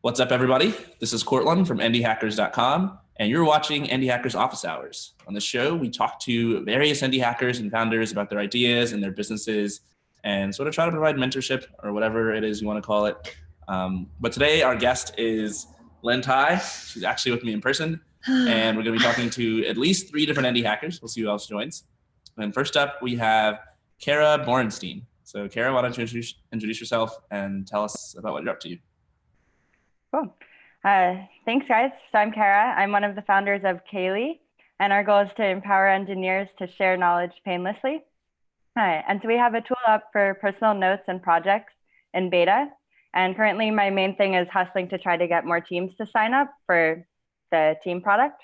What's up, everybody? This is Courtland from indiehackers.com, and you're watching Indie Hackers Office Hours. On the show, we talk to various indie hackers and founders about their ideas and their businesses, and sort of try to provide mentorship or whatever it is you want to call it. But today, our guest is Lynne Tye. She's actually with me in person, and we're going to be talking to at least 3 different indie hackers. We'll see who else joins. And first up, we have Kara Borenstein. So, Kara, why don't you introduce yourself and tell us about what you're up to? Cool. Thanks, guys. So I'm Kara. I'm one of the founders of Kaylee, and our goal is to empower engineers to share knowledge painlessly. And so we have a tool up for personal notes and projects in beta. And currently, my main thing is hustling to try to get more teams to sign up for the team product.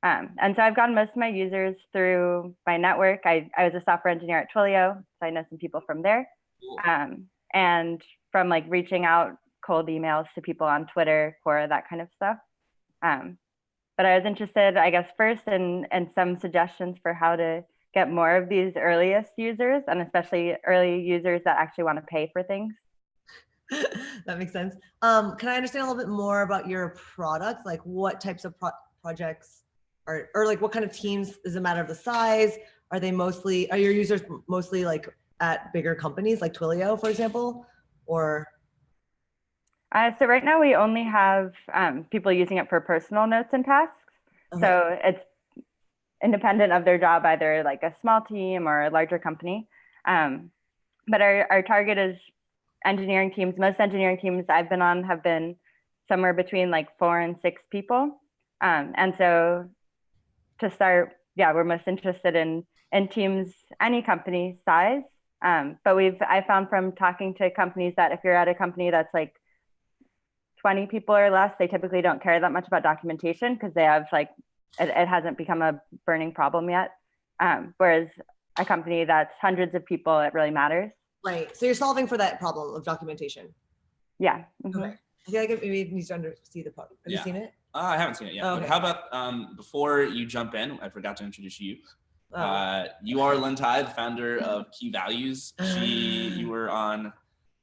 And so I've gotten most of my users through my network. I was a software engineer at Twilio, so I know some people from there. And from like reaching out cold emails to people on Twitter, Quora, that kind of stuff. But I was interested, I guess, first in some suggestions for how to get more of these earliest users, and especially early users that actually want to pay for things. That makes sense. Can I understand a little bit more about your products? Like what types of projects or like what kind of teams? Is it a matter of the size? Are your users mostly like at bigger companies like Twilio, for example, or? So right now we only have people using it for personal notes and tasks. Okay. So it's independent of their job, either like a small team or a larger company. But our target is engineering teams. Most engineering teams I've been on have been somewhere between like 4 and 6 people. And so to start, yeah, we're most interested in teams, any company size. But I found from talking to companies that if you're at a company that's like 20 people or less, they typically don't care that much about documentation because they have like, it hasn't become a burning problem yet. Whereas a company that's hundreds of people, it really matters. Right. So you're solving for that problem of documentation. Yeah. Mm-hmm. Okay. I feel like maybe it needs to see the product. Have you seen it? I haven't seen it yet. Okay. But how about before you jump in, I forgot to introduce you. You are Lynne Tye, the founder of Key Values. You were on,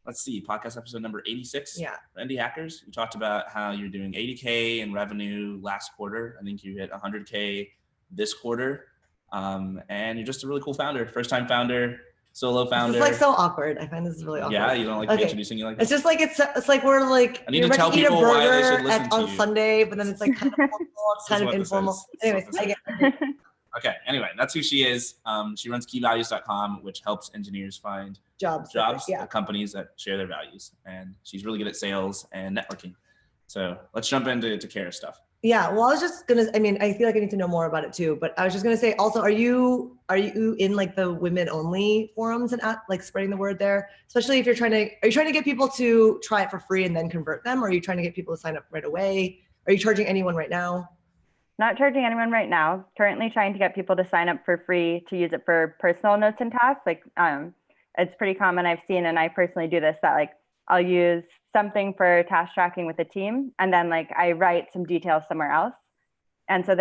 let's see, podcast episode number 86. Yeah. For Indie Hackers. You talked about how you're doing 80K in revenue last quarter. I think you hit 100K this quarter. And you're just a really cool founder, first time founder, solo founder. It's like so awkward. I find this is really awkward. Yeah, you don't like introducing you like this? It's just like, it's like we're like, I need to tell people why they should listen to you. On Sunday, but then it's like kind of formal, it's kind of informal. Anyways, I get it. Okay, anyway, that's who she is. She runs keyvalues.com, which helps engineers find jobs at companies that share their values. And she's really good at sales and networking. So let's jump into Kara's stuff. Yeah, well, I was just gonna, I feel like I need to know more about it too, but I was just gonna say also, are you in like the women only forums and like spreading the word there? Especially if are you trying to get people to try it for free and then convert them? Or are you trying to get people to sign up right away? Are you charging anyone right now? Not charging anyone right now. Currently trying to get people to sign up for free to use it for personal notes and tasks. Like it's pretty common I've seen, and I personally do this, that like I'll use something for task tracking with a team, and then like I write some details somewhere else. And so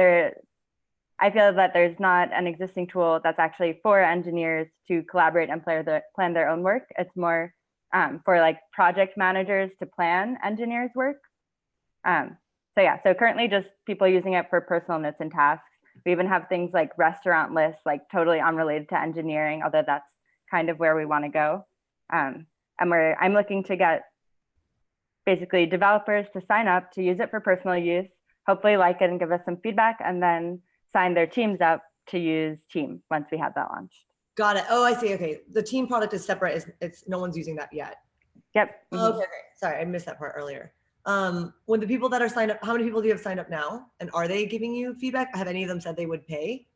I feel that there's not an existing tool that's actually for engineers to collaborate and plan their own work. It's more for like project managers to plan engineers' work. So yeah, so currently just people using it for personal notes and tasks. We even have things like restaurant lists, like totally unrelated to engineering, although that's kind of where we want to go. And I'm looking to get basically developers to sign up to use it for personal use, hopefully like it and give us some feedback, and then sign their teams up to use Team once we have that launched. Got it. Oh, I see. Okay. The Team product is separate. It's no one's using that yet. Yep. Mm-hmm. Okay. Sorry, I missed that part earlier. When the people that are signed up, how many people do you have signed up now? And are they giving you feedback? Have any of them said they would pay?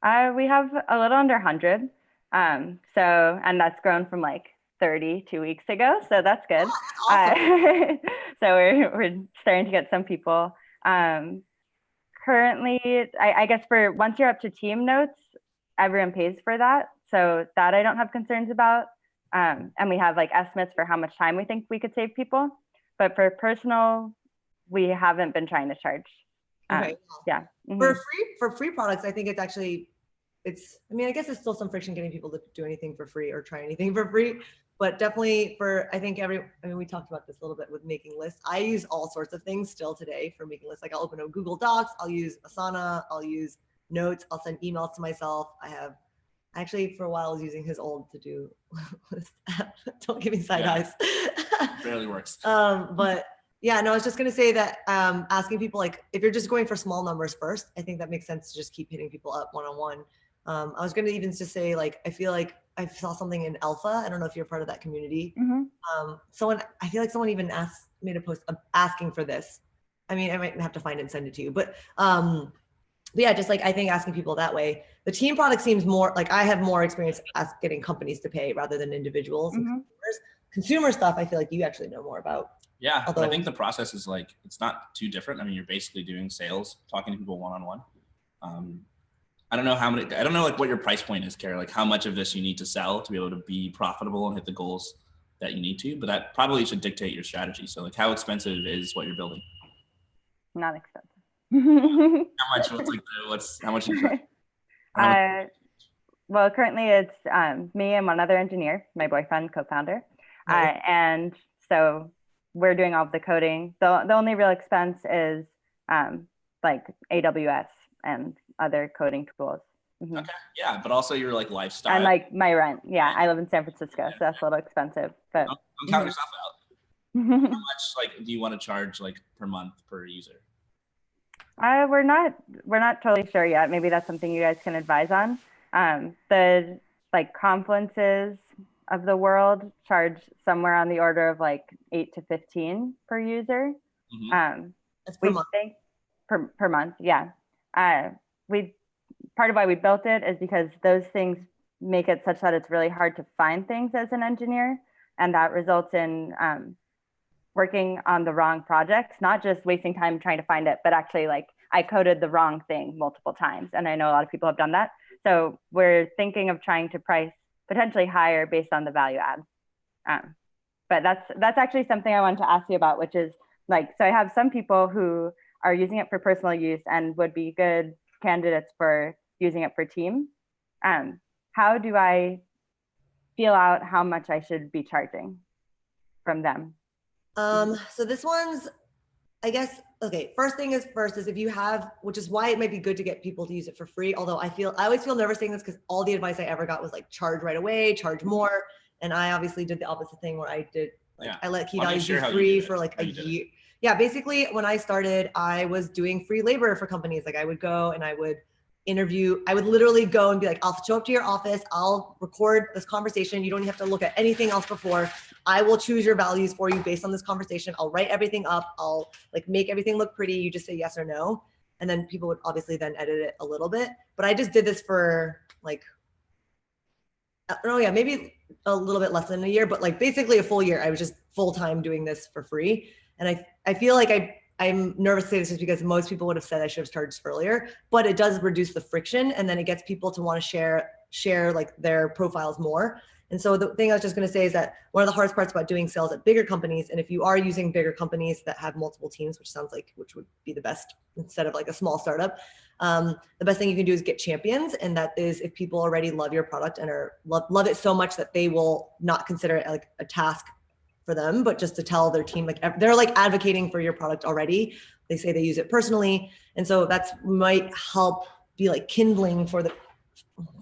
We have a little under 100. And that's grown from like 30 2 weeks ago. So that's good. Oh, that's awesome. So we're starting to get some people. Currently, I guess for once you're up to team notes, everyone pays for that. So that I don't have concerns about. And we have like estimates for how much time we think we could save people. But for personal, we haven't been trying to charge. Okay. Yeah. Mm-hmm. For free products, I think it's actually, I guess there's still some friction getting people to do anything for free or try anything for free. But definitely for, I think we talked about this a little bit with making lists. I use all sorts of things still today for making lists. Like I'll open a Google Docs, I'll use Asana, I'll use Notes, I'll send emails to myself. Actually for a while I was using his old to-do list app. Don't give me side eyes. Barely works. But yeah, no, I was just going to say that asking people, like, if you're just going for small numbers first, I think that makes sense to just keep hitting people up one-on-one. I was going to even just say, like, I feel like I saw something in Alpha. I don't know if you're part of that community. I feel like someone even made a post asking for this. I mean, I might have to find it and send it to you, but yeah, just like, I think asking people that way. The team product seems more like I have more experience getting companies to pay rather than individuals and consumers. Consumer stuff, I feel like you actually know more about. Yeah, but I think the process is like, it's not too different. I mean, you're basically doing sales, talking to people one-on-one. I don't know like what your price point is, Kara, like how much of this you need to sell to be able to be profitable and hit the goals that you need to, but that probably should dictate your strategy. So like how expensive is what you're building? Not expensive. How much, how much you charge? Well, currently it's me and one other engineer, my boyfriend, co-founder. Nice. And so we're doing all of the coding. The only real expense is like AWS and other coding tools. Okay, yeah, but also your like lifestyle. And like my rent. Yeah, I live in San Francisco, so that's a little expensive. But don't count yourself out. How much like do you want to charge like per month per user? We're not totally sure yet. Maybe that's something you guys can advise on. The like conferences of the world charge somewhere on the order of like 8 to 15 per user. That's per month. Per month, yeah. Part of why we built it is because those things make it such that it's really hard to find things as an engineer, and that results in working on the wrong projects, not just wasting time trying to find it, but actually like I coded the wrong thing multiple times, and I know a lot of people have done that. So we're thinking of trying to price potentially higher based on the value add. But that's actually something I wanted to ask you about, which is like, so I have some people who are using it for personal use and would be good candidates for using it for team. How do I feel out how much I should be charging from them? So this one's, I guess, okay, first is if you have, which is why it might be good to get people to use it for free. Although I always feel nervous saying this because all the advice I ever got was like charge right away, charge more. And I obviously did the opposite thing where I did, like, I let key values be free for like a year. Yeah, basically when I started, I was doing free labor for companies. Like I would go and I would interview, I would literally go and be like, I'll show up to your office, I'll record this conversation. You don't have to look at anything else before. I will choose your values for you based on this conversation. I'll write everything up. I'll like make everything look pretty. You just say yes or no. And then people would obviously then edit it a little bit. But I just did this for like, maybe a little bit less than a year, but like basically a full year. I was just full-time doing this for free. And I feel like I'm nervous to say this just because most people would have said I should have charged earlier, but it does reduce the friction, and then it gets people to want to share like their profiles more. And so the thing I was just going to say is that one of the hardest parts about doing sales at bigger companies, and if you are using bigger companies that have multiple teams, which would be the best instead of like a small startup, the best thing you can do is get champions. And that is if people already love your product and love it so much that they will not consider it like a task for them, but just to tell their team, like they're like advocating for your product already. They say they use it personally. And so that's might help be like kindling for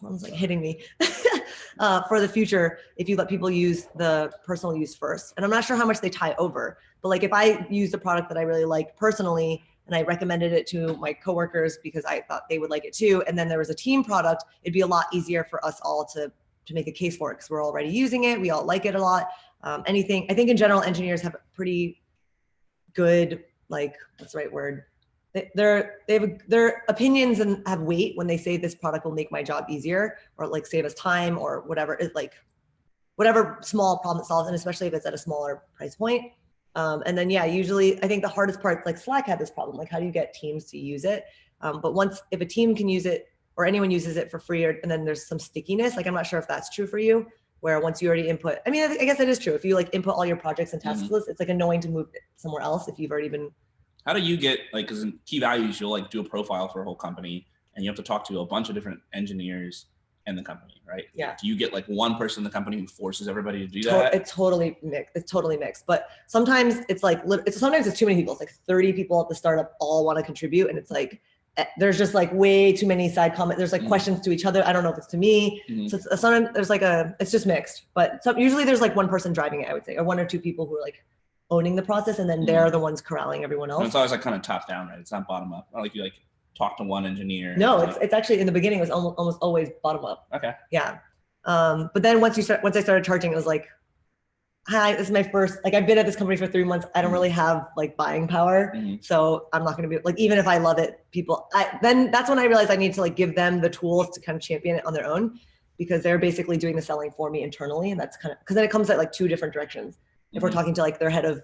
one's like hitting me for the future. If you let people use the personal use first. And I'm not sure how much they tie over, but like if I used a product that I really liked personally and I recommended it to my coworkers because I thought they would like it too, and then there was a team product, it'd be a lot easier for us all to make a case for it because we're already using it. We all like it a lot. I think in general, engineers have pretty good, like, what's the right word? Their opinions and have weight when they say this product will make my job easier or like save us time or whatever, whatever small problem it solves, and especially if it's at a smaller price point. And then, usually I think the hardest part, like Slack had this problem, like how do you get teams to use it? But if a team can use it or anyone uses it for free, and then there's some stickiness, like I'm not sure if that's true for you, where once you already input, I mean, I guess it is true. If you like input all your projects and task lists, it's like annoying to move it somewhere else if you've already been. How do you get, like, because in key values, you'll like do a profile for a whole company and you have to talk to a bunch of different engineers and the company, right? Yeah. Do you get like one person in the company who forces everybody to do that? It's totally mixed. It's totally mixed. But sometimes it's like, sometimes it's too many people. It's like 30 people at the startup all want to contribute. And it's like, there's just like way too many side comments. There's like questions to each other. I don't know if it's to me. So sometimes there's like it's just mixed, but usually there's like one person driving it, I would say, or one or two people who are like owning the process. And then they're the ones corralling everyone else. And it's always like kind of top down, right? It's not bottom up. Not like you like talk to one engineer. No, it's actually in the beginning, it was almost always bottom up. Okay. Yeah. But then once I started charging, it was like, hi, this is my first, like I've been at this company for 3 months. I don't really have like buying power. So I'm not going to be like, even if I love it, then that's when I realized I need to like give them the tools to kind of champion it on their own, because they're basically doing the selling for me internally. And that's kind of, because then it comes at like two different directions. If we're talking to like their head of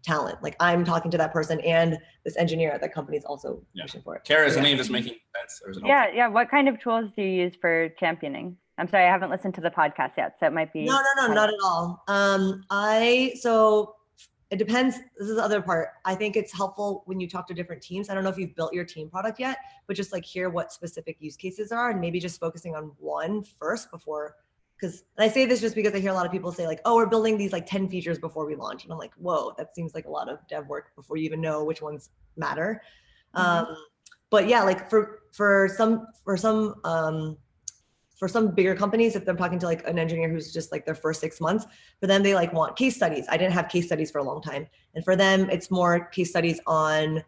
talent, like I'm talking to that person, and this engineer at that company is also pushing for it. Kara, is any of this making sense? Or is it yeah. What kind of tools do you use for championing? I'm sorry, I haven't listened to the podcast yet, so it might be. No, not at all. So it depends. This is the other part. I think it's helpful when you talk to different teams. I don't know if you've built your team product yet, but just like hear what specific use cases are, and maybe just focusing on one first before. Because I say this just because I hear a lot of people say like, oh, we're building these like 10 features before we launch. And I'm like, whoa, that seems like a lot of dev work before you even know which ones matter. But yeah, like for some bigger companies, if they're talking to like an engineer who's just like their first 6 months, for them, they like want case studies. I didn't have case studies for a long time. And for them, it's more case studies on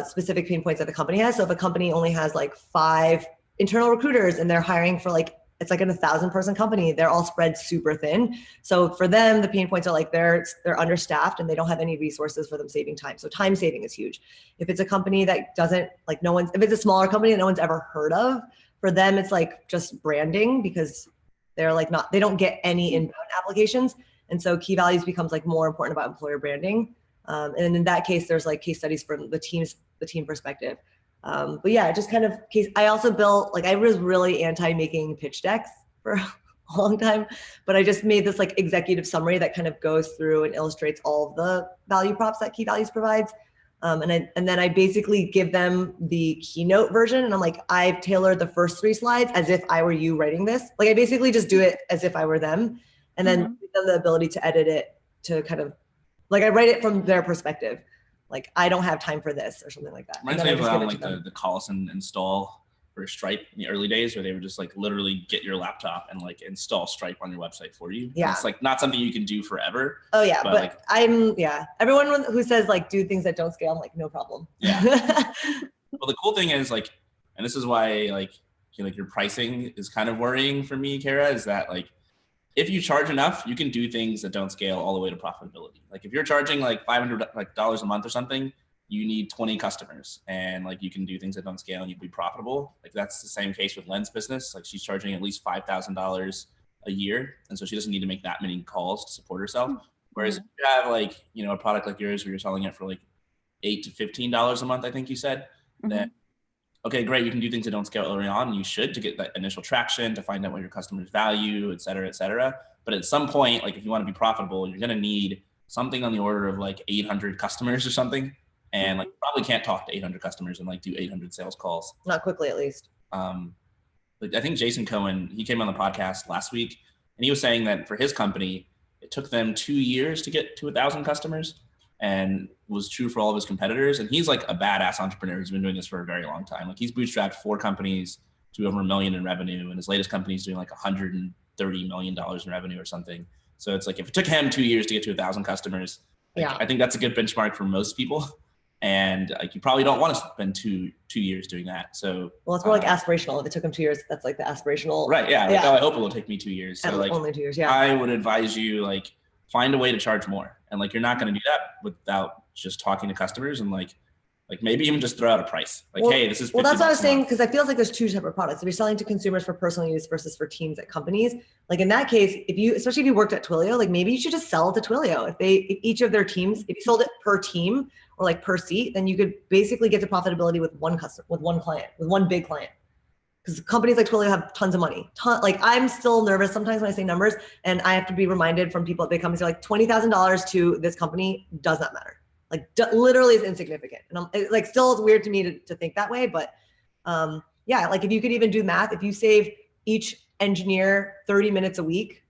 specific pain points that the company has. So if a company only has like 5 internal recruiters and they're hiring for like, it's like a 1,000-person company, they're all spread super thin. So for them, the pain points are like they're understaffed and they don't have any resources for them saving time. So time saving is huge. If it's a company that doesn't like if it's a smaller company that no one's ever heard of, for them, it's like just branding, because they're like they don't get any inbound applications. And so key values becomes like more important about employer branding. And in that case, there's like case studies from the team perspective. But yeah, just kind of I also built, like I was really anti making pitch decks for a long time, but I just made this like executive summary that kind of goes through and illustrates all of the value props that key values provides. And then I basically give them the keynote version, and I'm like, I've tailored the first 3 slides as if I were you writing this. Like I basically just do it as if I were them, and then give them the ability to edit it to kind of like I write it from their perspective. Like I don't have time for this or something like that. Reminds me of like the Collison install for Stripe in the early days, where they would just like literally get your laptop and like install Stripe on your website for you. Yeah. And it's like not something you can do forever. Oh yeah, but like, everyone who says like do things that don't scale, I'm like, no problem. Yeah. Well, the cool thing is like, and this is why like your pricing is kind of worrying for me, Kara, is that like if you charge enough, you can do things that don't scale all the way to profitability. Like if you're charging like $500 a month or something, you need 20 customers, and like you can do things that don't scale and you'll be profitable. Like that's the same case with Lynne's business. Like she's charging at least $5,000 a year. And so she doesn't need to make that many calls to support herself. Whereas if you have like, a product like yours where you're selling it for like $8 to $15 a month, I think you said, then okay, great. You can do things that don't scale early on, and you should, to get that initial traction, to find out what your customers value, et cetera, et cetera. But at some point, like if you want to be profitable, you're going to need something on the order of like 800 customers or something. And like probably can't talk to 800 customers and like do 800 sales calls. Not quickly, at least. But I think Jason Cohen, he came on the podcast last week, and he was saying that for his company, it took them 2 years to get to 1,000 customers, and was true for all of his competitors. And he's like a badass entrepreneur. He's been doing this for a very long time. Like he's bootstrapped 4 companies to over $1 million in revenue, and his latest company is doing like $130 million in revenue or something. So it's like if it took him 2 years to get to 1,000 customers, I think that's a good benchmark for most people. And like you probably don't want to spend two years doing that. So it's more like aspirational. If it took him 2 years, that's like the aspirational. Right. Yeah. Like, oh, I hope it will take me 2 years. So like only 2 years. Yeah. I would advise you like find a way to charge more. And like you're not going to do that without just talking to customers, and like maybe even just throw out a price. Like, hey, this is $50 that's what I was saying, because I feel like there's 2 separate products. If you're selling to consumers for personal use versus for teams at companies, like in that case, especially if you worked at Twilio, like maybe you should just sell to Twilio. If each of their teams, if you sold it per team or like per seat, then you could basically get to profitability with one customer, with one client, with one big client. Because companies like Twilio have tons of money. Like I'm still nervous sometimes when I say numbers, and I have to be reminded from people at big companies, like $20,000 to this company does not matter. Like literally is insignificant. And it like still is weird to me to think that way. But like if you could even do math, if you save each engineer 30 minutes a week,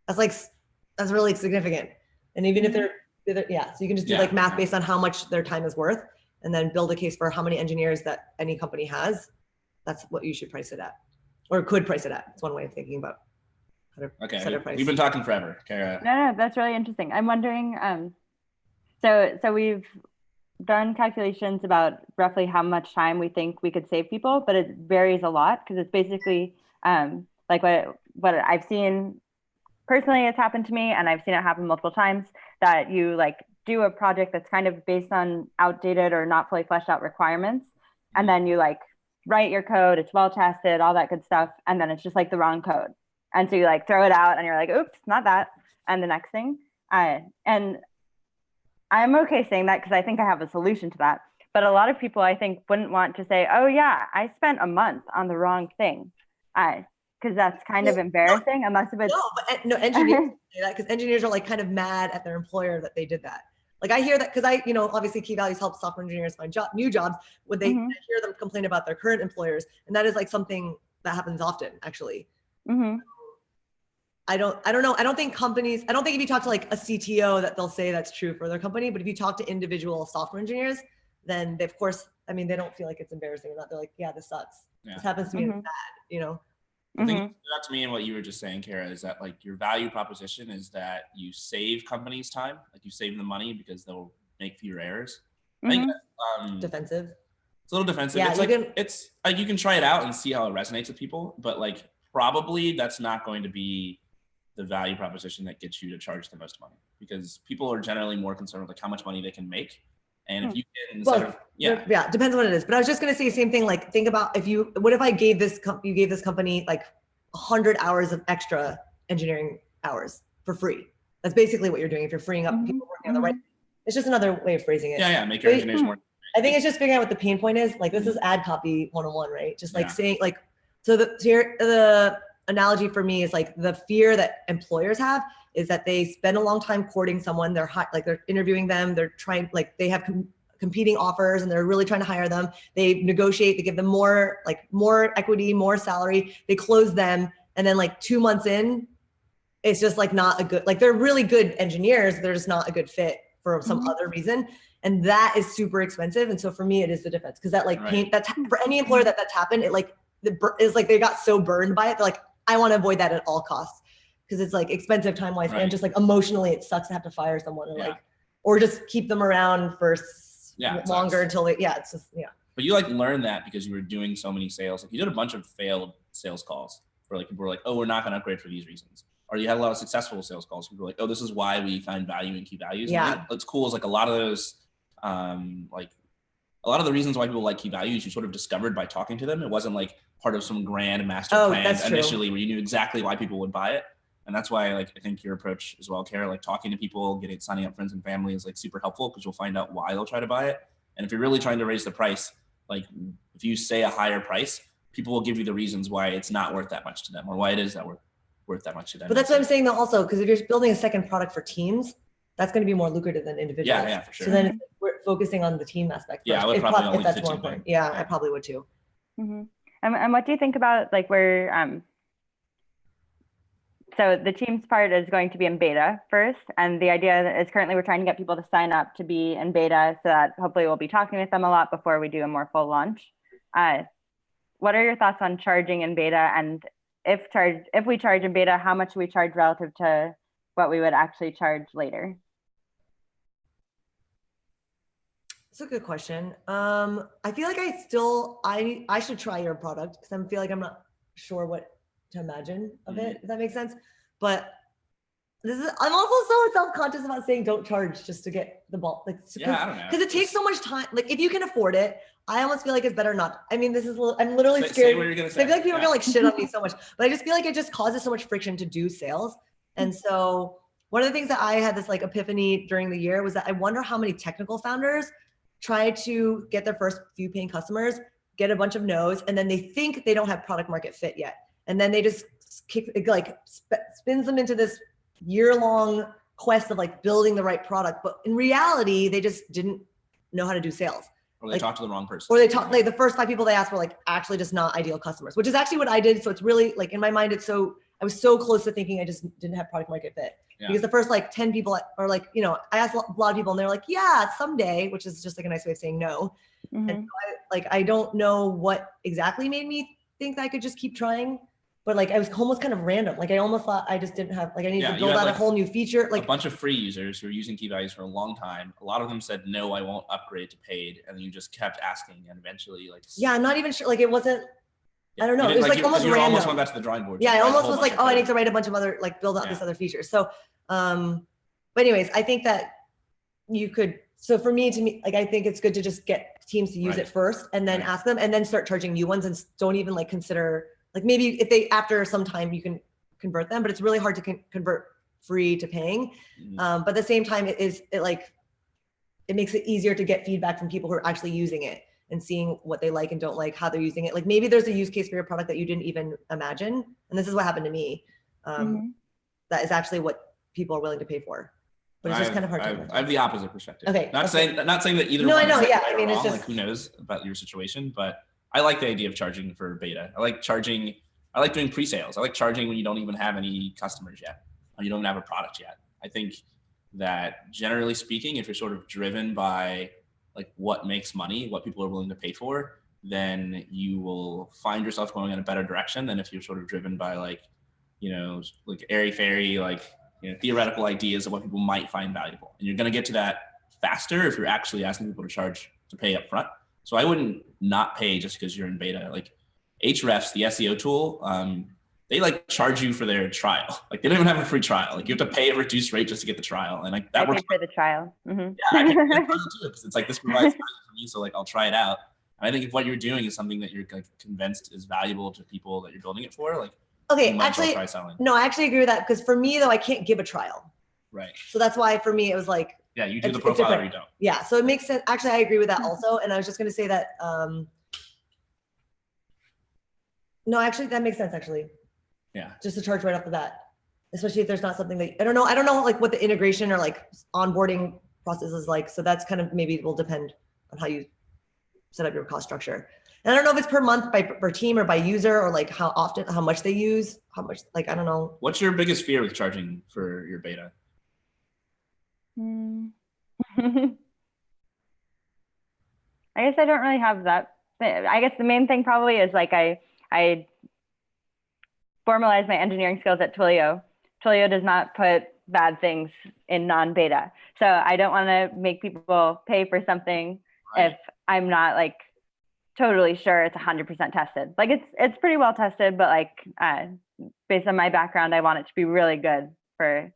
that's really significant. And even if they're yeah, so you can just do like math based on how much their time is worth, and then build a case for how many engineers that any company has. That's what you should price it at, or could price it at. It's one way of thinking about how to set a price. We've been talking forever, Kara. No, that's really interesting. I'm wondering, so we've done calculations about roughly how much time we think we could save people, but it varies a lot because it's basically like what I've seen personally. It's happened to me, and I've seen it happen multiple times, that you like do a project that's kind of based on outdated or not fully fleshed out requirements, and then you like write your code, it's well tested, all that good stuff, and then it's just like the wrong code, and so you like throw it out and you're like, oops, not that, and the next thing. And I'm okay saying that because I think I have a solution to that. But a lot of people, I think, wouldn't want to say, oh yeah, I spent a month on the wrong thing. Because that's kind of embarrassing, unless if it's... No, engineers say that because engineers are like kind of mad at their employer that they did that. Like I hear that because obviously key values help software engineers find new jobs when they hear them complain about their current employers. And that is like something that happens often, actually. I don't know. I don't think if you talk to like a CTO that they'll say that's true for their company, but if you talk to individual software engineers, then they, of course, they don't feel like it's embarrassing or not. They're like, yeah, this sucks. This happens to me. It's bad, The thing that stood out to me and what you were just saying, Kara, is that like your value proposition is that you save companies time, like you save them money because they'll make fewer errors. I think that's, defensive. It's a little defensive. Yeah, it's like you can try it out and see how it resonates with people, but like probably that's not going to be the value proposition that gets you to charge the most money, because people are generally more concerned with like how much money they can make. And if you can, depends on what it is. But I was just going to say the same thing. Like, think about what if I gave you gave this company like 100 hours of extra engineering hours for free? That's basically what you're doing if you're freeing up people working on the right. It's just another way of phrasing it. Yeah, make your engineers more. I think it's just figuring out what the pain point is. Like this is ad copy 101, right? Just like saying like, so the analogy for me is like the fear that employers have is that they spend a long time courting someone. They're interviewing them. They're trying, like they have competing offers and they're really trying to hire them. They negotiate, they give them more equity, more salary. They close them. And then like 2 months in, it's just like not a good, like they're really good engineers. They're just not a good fit for some other reason. And that is super expensive. And so for me, it is the difference. Cause that like pain, that's for any employer that's happened. It like, is like they got so burned by it. They're like, I want to avoid that at all costs. Cause it's like expensive time-wise and just like emotionally, it sucks to have to fire someone or or just keep them around for longer until it's just, But you like learned that because you were doing so many sales. Like you did a bunch of failed sales calls where like people were like, oh, we're not going to upgrade for these reasons. Or you had a lot of successful sales calls. People were like, oh, this is why we find value in key values. Yeah. And what's cool is like a lot of those, like a lot of the reasons why people like key values, you sort of discovered by talking to them. It wasn't like part of some grand master plan initially where you knew exactly why people would buy it. And that's why like I think your approach as well, Kara, like talking to people, signing up friends and family is like super helpful because you'll find out why they'll try to buy it. And if you're really trying to raise the price, like if you say a higher price, people will give you the reasons why it's not worth that much to them or why it is that worth that much to them. But that's what I'm saying though also, because if you're building a second product for teams, that's going to be more lucrative than individuals. Yeah, for sure. So then we're focusing on the team aspect. Yeah, I would probably only if that's more important. Yeah, I probably would too. And what do you think about like where, so the Teams part is going to be in beta first. And the idea is currently we're trying to get people to sign up to be in beta so that hopefully we'll be talking with them a lot before we do a more full launch. What are your thoughts on charging in beta? And if we charge in beta, how much do we charge relative to what we would actually charge later? That's a good question. I feel like I should try your product because I feel like I'm not sure what to imagine of it, if that makes sense. But I'm also so self-conscious about saying don't charge just to get the ball. Like, I don't know. Because it takes so much time. Like if you can afford it, I almost feel like it's better not. I mean, I'm literally scared. Say what you're gonna say. I feel like people are gonna like shit on me so much, but I just feel like it just causes so much friction to do sales. And so one of the things that I had this like epiphany during the year was that I wonder how many technical founders try to get their first few paying customers, get a bunch of no's, and then they think they don't have product market fit yet. And then they just spins them into this year-long quest of like building the right product. But in reality, they just didn't know how to do sales. Or they talk to the wrong person. Or they talk, like the first 5 people they asked were like actually just not ideal customers, which is actually what I did. So it's really like in my mind, I was so close to thinking I just didn't have product market fit. Yeah. Because the first like 10 people are like, you know, I asked a lot of people and they're like, yeah, someday, which is just like a nice way of saying no. Mm-hmm. And so I don't know what exactly made me think that I could just keep trying. But like, I was almost kind of random. Like I almost thought I just didn't have, like I needed to build out a whole new feature. Like a bunch of free users who were using key values for a long time. A lot of them said, no, I won't upgrade to paid. And then you just kept asking and eventually like. Yeah, I'm not even sure. Like it wasn't, I don't know. It was like almost random. Almost went back to the drawing board. Yeah, I almost was like, oh, I need to write a bunch of other, like build out this other feature. So, but anyways, I think that you could, so for me, like, I think it's good to just get teams to use it first and then ask them and then start charging new ones and don't even like consider, like maybe if they, after some time you can convert them, but it's really hard to convert free to paying. But at the same time, it makes it easier to get feedback from people who are actually using it and seeing what they like and don't like, how they're using it. Like maybe there's a use case for your product that you didn't even imagine. And this is what happened to me. That is actually what people are willing to pay for. But it's just kind of hard to I have the opposite perspective. Okay. Not saying that either one is right I mean, it's just like who knows about your situation, but I like the idea of charging for beta. I like doing pre-sales. I like charging when you don't even have any customers yet, or you don't have a product yet. I think that generally speaking, if you're sort of driven by like what makes money, what people are willing to pay for, then you will find yourself going in a better direction than if you're sort of driven by like, you know, like airy-fairy, like, you know, theoretical ideas of what people might find valuable. And you're going to get to that faster if you're actually asking people to pay up front. So I wouldn't not pay just because you're in beta. Like Ahrefs, the SEO tool, they like charge you for their trial. Like they don't even have a free trial. Like you have to pay a reduced rate just to get the trial. And like that works for the trial. Mm-hmm. Yeah, I paid for the trial too, because it's like this provides value for me. So like I'll try it out. And I think if what you're doing is something that you're like convinced is valuable to people that you're building it for, like okay, actually, no, I actually agree with that because for me though, I can't give a trial. Right. So that's why for me it was like, yeah, you do the profile or you don't. Yeah, so it makes sense. Actually, I agree with that also. And I was just going to say that, no, actually that makes sense actually. Yeah. Just to charge right off the bat, especially if there's not something that, I don't know like what the integration or like onboarding process is like. So that's kind of maybe will depend on how you set up your cost structure. And I don't know if it's per month per team or by user or like how often, how much they use, how much, like, I don't know. What's your biggest fear with charging for your beta? I guess I don't really have that. I guess the main thing probably is like I formalized my engineering skills at Twilio. Twilio does not put bad things in non-beta. So I don't want to make people pay for something if I'm not like totally sure it's 100% tested. Like it's pretty well tested, but like based on my background, I want it to be really good for,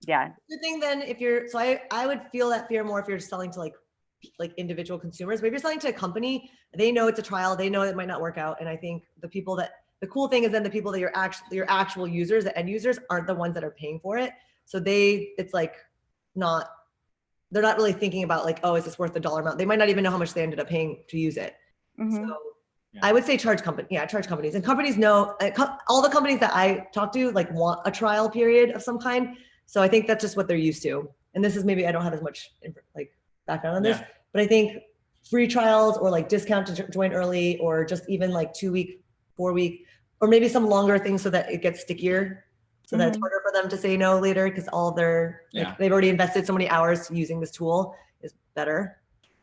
yeah. Good thing then if you're, so I would feel that fear more if you're selling to like individual consumers, but if you're selling to a company, they know it's a trial, they know it might not work out. And I think the cool thing is then the people that your actual users, the end users aren't the ones that are paying for it. So it's like they're not really thinking about like, oh, is this worth the dollar amount? They might not even know how much they ended up paying to use it. Mm-hmm. So yeah. I would say charge companies, and companies know, all the companies that I talk to like want a trial period of some kind. So I think that's just what they're used to. And this is maybe I don't have as much like background on this, but I think free trials or like discount to join early, or just even like 2-week, 4-week, or maybe some longer things so that it gets stickier, so that it's harder for them to say no later because all their they've already invested so many hours using this tool is better.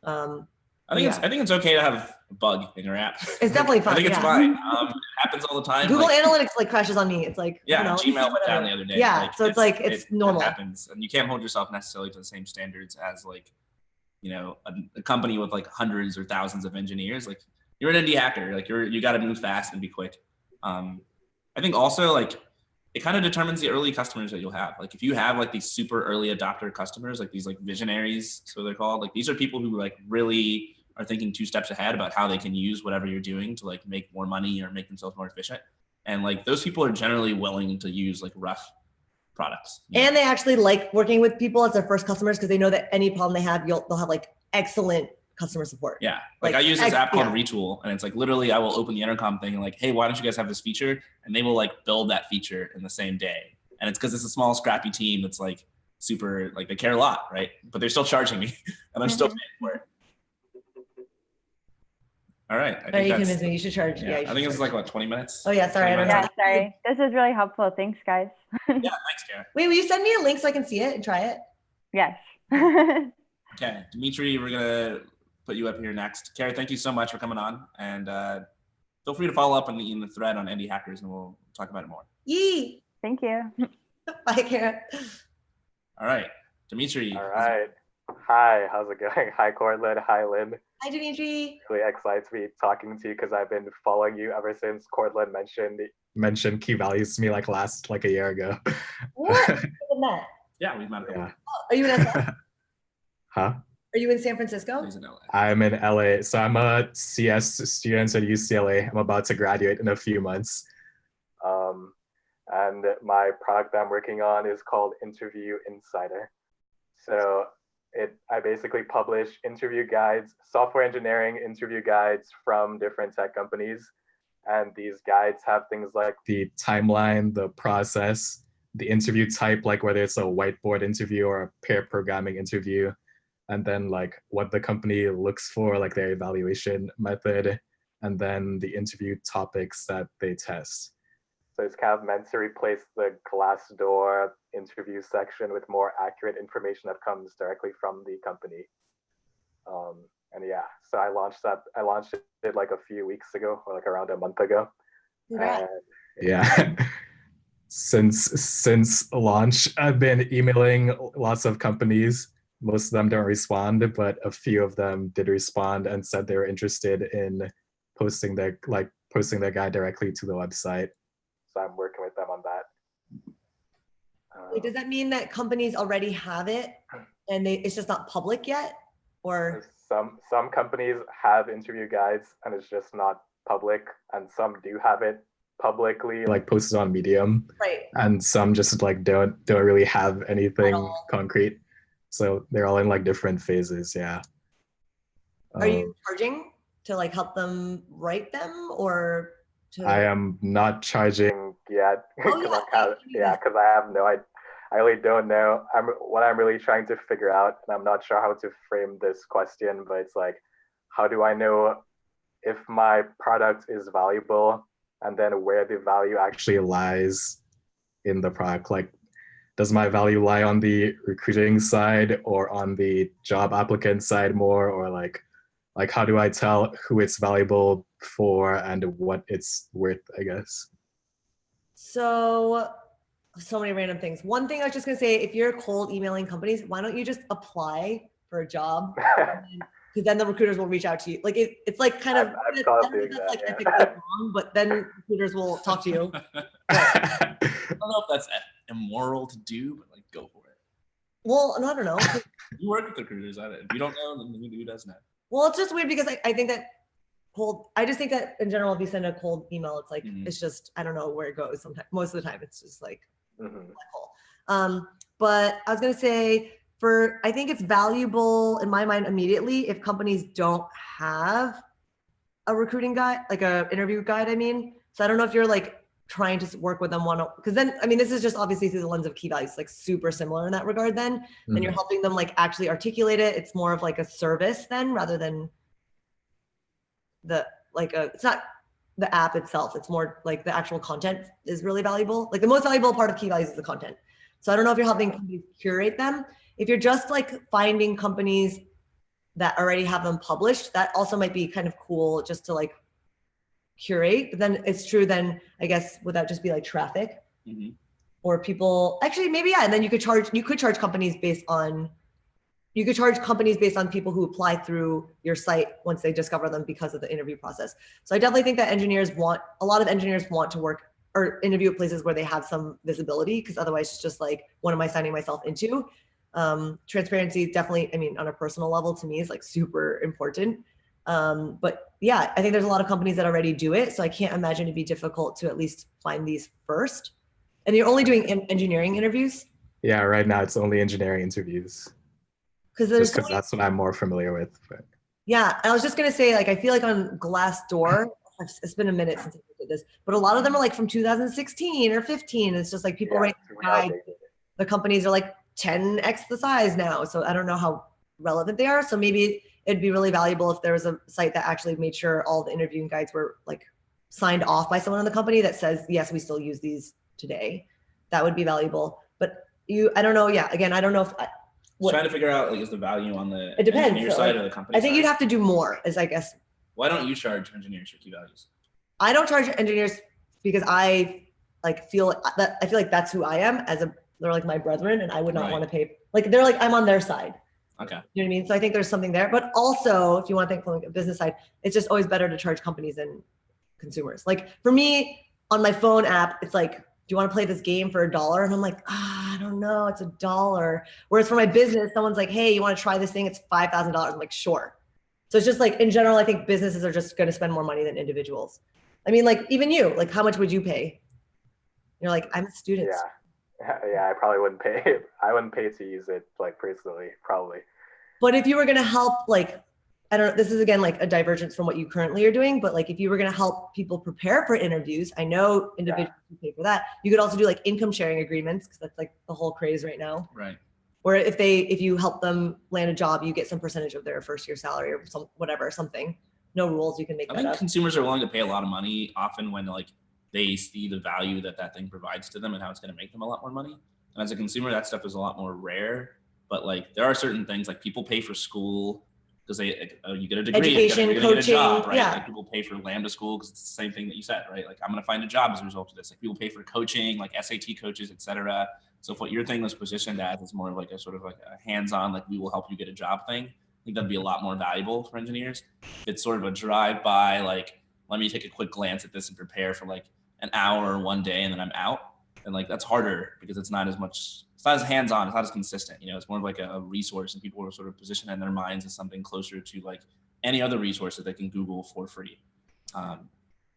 I think it's okay to have a bug in your app. It's definitely fine. I think it's fine. It happens all the time. Google Analytics like crashes on me. It's like Gmail went down the other day. Yeah, like, so it's normal. It happens, and you can't hold yourself necessarily to the same standards as like, you know, a company with like hundreds or thousands of engineers. Like you're an indie hacker. Like you got to move fast and be quick. I think also like it kind of determines the early customers that you'll have. Like if you have like these super early adopter customers, like these like visionaries, so they're called, like these are people who like really are thinking 2 steps ahead about how they can use whatever you're doing to like make more money or make themselves more efficient. And like those people are generally willing to use like rough products. And they actually like working with people as their first customers because they know that any problem they have, they'll have like excellent customer support. Yeah. Like I use this app called Retool, and it's like literally I will open the intercom thing and like, hey, why don't you guys have this feature? And they will like build that feature in the same day. And it's because it's a small scrappy team that's like super, like they care a lot, right? But they're still charging me and I'm still paying for it. All right. All right, you convinced me. You should charge. Yeah, you I think should it's like, what, 20 minutes? Oh, yeah, sorry. I don't know. Yeah, sorry. This is really helpful. Thanks, guys. Yeah, thanks, Kara. Wait, will you send me a link so I can see it and try it? Yes. Okay, Dimitri, we're going to put you up here next. Kara, thank you so much for coming on. And feel free to follow up in the thread on Indie Hackers, and we'll talk about it more. Yee. Thank you. Bye, Kara. All right, Dimitri. All right. Hi, how's it going? Hi, Courtland. Hi, Lynne. Hi, Dimitri. Really excited to be talking to you because I've been following you ever since Courtland mentioned key values to me like a year ago. What? We haven't met. Yeah, we've met. Yeah. Oh, are you in LA? Huh? Are you in San Francisco? He's in LA. I'm in LA. So I'm a CS student at UCLA. I'm about to graduate in a few months. And my product that I'm working on is called Interview Insider. So I basically publish interview guides, software engineering interview guides from different tech companies. And these guides have things like the timeline, the process, the interview type, like whether it's a whiteboard interview or a pair programming interview, and then like what the company looks for, like their evaluation method, and then the interview topics that they test. So it's kind of meant to replace the Glassdoor interview section with more accurate information that comes directly from the company. And yeah, so I launched it like a few weeks ago, or like around a month ago. Congrats. And yeah. Since launch, I've been emailing lots of companies. Most of them don't respond, but a few of them did respond and said they were interested in posting their guide directly to the website. So I'm working with them on that. Wait, does that mean that companies already have it and it's just not public yet? Or some companies have interview guides and it's just not public, and some do have it publicly, like posted on Medium, right? And some just like don't really have anything concrete. So they're all in like different phases. Yeah. Are you charging to like help them write them, or to... I am not charging yet. Oh, yeah, because I really don't know. What I'm really trying to figure out, and I'm not sure how to frame this question, but it's like, how do I know if my product is valuable, and then where the value actually lies in the product? Like, does my value lie on the recruiting side or on the job applicant side more, or like how do I tell who it's valuable for and what it's worth, I guess? So many random things. One thing I was just gonna say, if you're cold emailing companies, why don't you just apply for a job? Because then the recruiters will reach out to you. Like it's like kind of, I don't know if that's like ethically wrong, but then recruiters will talk to you. I don't know if that's immoral to do, but like go for it. Well, I don't know. You work with recruiters. If you don't know, then who does know? Well, it's just weird because I think that I just think that in general, if you send a cold email, it's like, it's just, I don't know where it goes sometimes. Most of the time, it's just like, but I was going to say I think it's valuable in my mind immediately if companies don't have a recruiting guide, like a interview guide, I mean. So I don't know if you're like trying to work with them because then, I mean, this is just obviously through the lens of key values, like super similar in that regard then. And you're helping them like actually articulate it. It's more of like a service then rather than it's not the app itself. It's more like the actual content is really valuable. Like the most valuable part of key values is the content. So I don't know if you're helping companies curate them. If you're just like finding companies that already have them published, that also might be kind of cool just to like curate. But then it's true then, I guess, would that just be like traffic? Or people, actually maybe, yeah. And then you could charge companies based on people who apply through your site once they discover them because of the interview process. So I definitely think that a lot of engineers want to work or interview at places where they have some visibility, because otherwise it's just like, what am I signing myself into? Transparency definitely, I mean, on a personal level to me is like super important. But yeah, I think there's a lot of companies that already do it. So I can't imagine it'd be difficult to at least find these first. And you're only doing engineering interviews? Yeah, right now it's only engineering interviews. Because that's what I'm more familiar with. But. Yeah, I was just gonna say, like, I feel like on Glassdoor, it's been a minute since I did this, but a lot of them are like from 2016 or 15. It's just like people write the companies are like 10x the size now. So I don't know how relevant they are. So maybe it'd be really valuable if there was a site that actually made sure all the interviewing guides were like signed off by someone in the company that says, yes, we still use these today. That would be valuable. But I don't know. Yeah. Again, I don't know if trying to figure out like is the value on the it depends. engineer side or the company I think side? you'd have to do more, is I guess. Why don't you charge engineers for key values? I don't charge engineers because I feel like that's who I am they're like my brethren, and I would not want to pay, like, they're like, I'm on their side. Okay. You know what I mean? So I think there's something there, but also if you want to think from like a business side, it's just always better to charge companies than consumers. Like for me on my phone app, it's like, do you want to play this game for $1? And I'm like, I don't know, it's $1. Whereas for my business, someone's like, hey, you want to try this thing? It's $5,000. I'm like, sure. So it's just like, in general, I think businesses are just going to spend more money than individuals. I mean, like even you, like how much would you pay? You're like, I'm a student. Yeah, I probably wouldn't pay. I wouldn't pay to use it like personally, probably. But if you were going to help, like, I don't know, this is again, like a divergence from what you currently are doing, but like if you were going to help people prepare for interviews, I know individuals who pay for that. You could also do like income sharing agreements, because that's like the whole craze right now. Right. Where if you help them land a job, you get some percentage of their first year salary or something. No rules, you can make that up. I think consumers are willing to pay a lot of money often when like they see the value that thing provides to them and how it's going to make them a lot more money. And as a consumer, that stuff is a lot more rare. But like there are certain things like people pay for school because you get a degree, education, you're coaching, get a job, right? Yeah. Like people pay for Lambda school because it's the same thing that you said, right? Like I'm going to find a job as a result of this. Like people pay for coaching, like SAT coaches, etc. So if what your thing was positioned as is more of like a sort of like a hands-on, like we will help you get a job thing, I think that'd be a lot more valuable for engineers. It's sort of a drive-by, like let me take a quick glance at this and prepare for like an hour one day and then I'm out. And like that's harder because it's not as hands-on, it's not as consistent, you know, it's more of like a resource, and people are sort of positioned in their minds as something closer to like any other resource that they can Google for free. But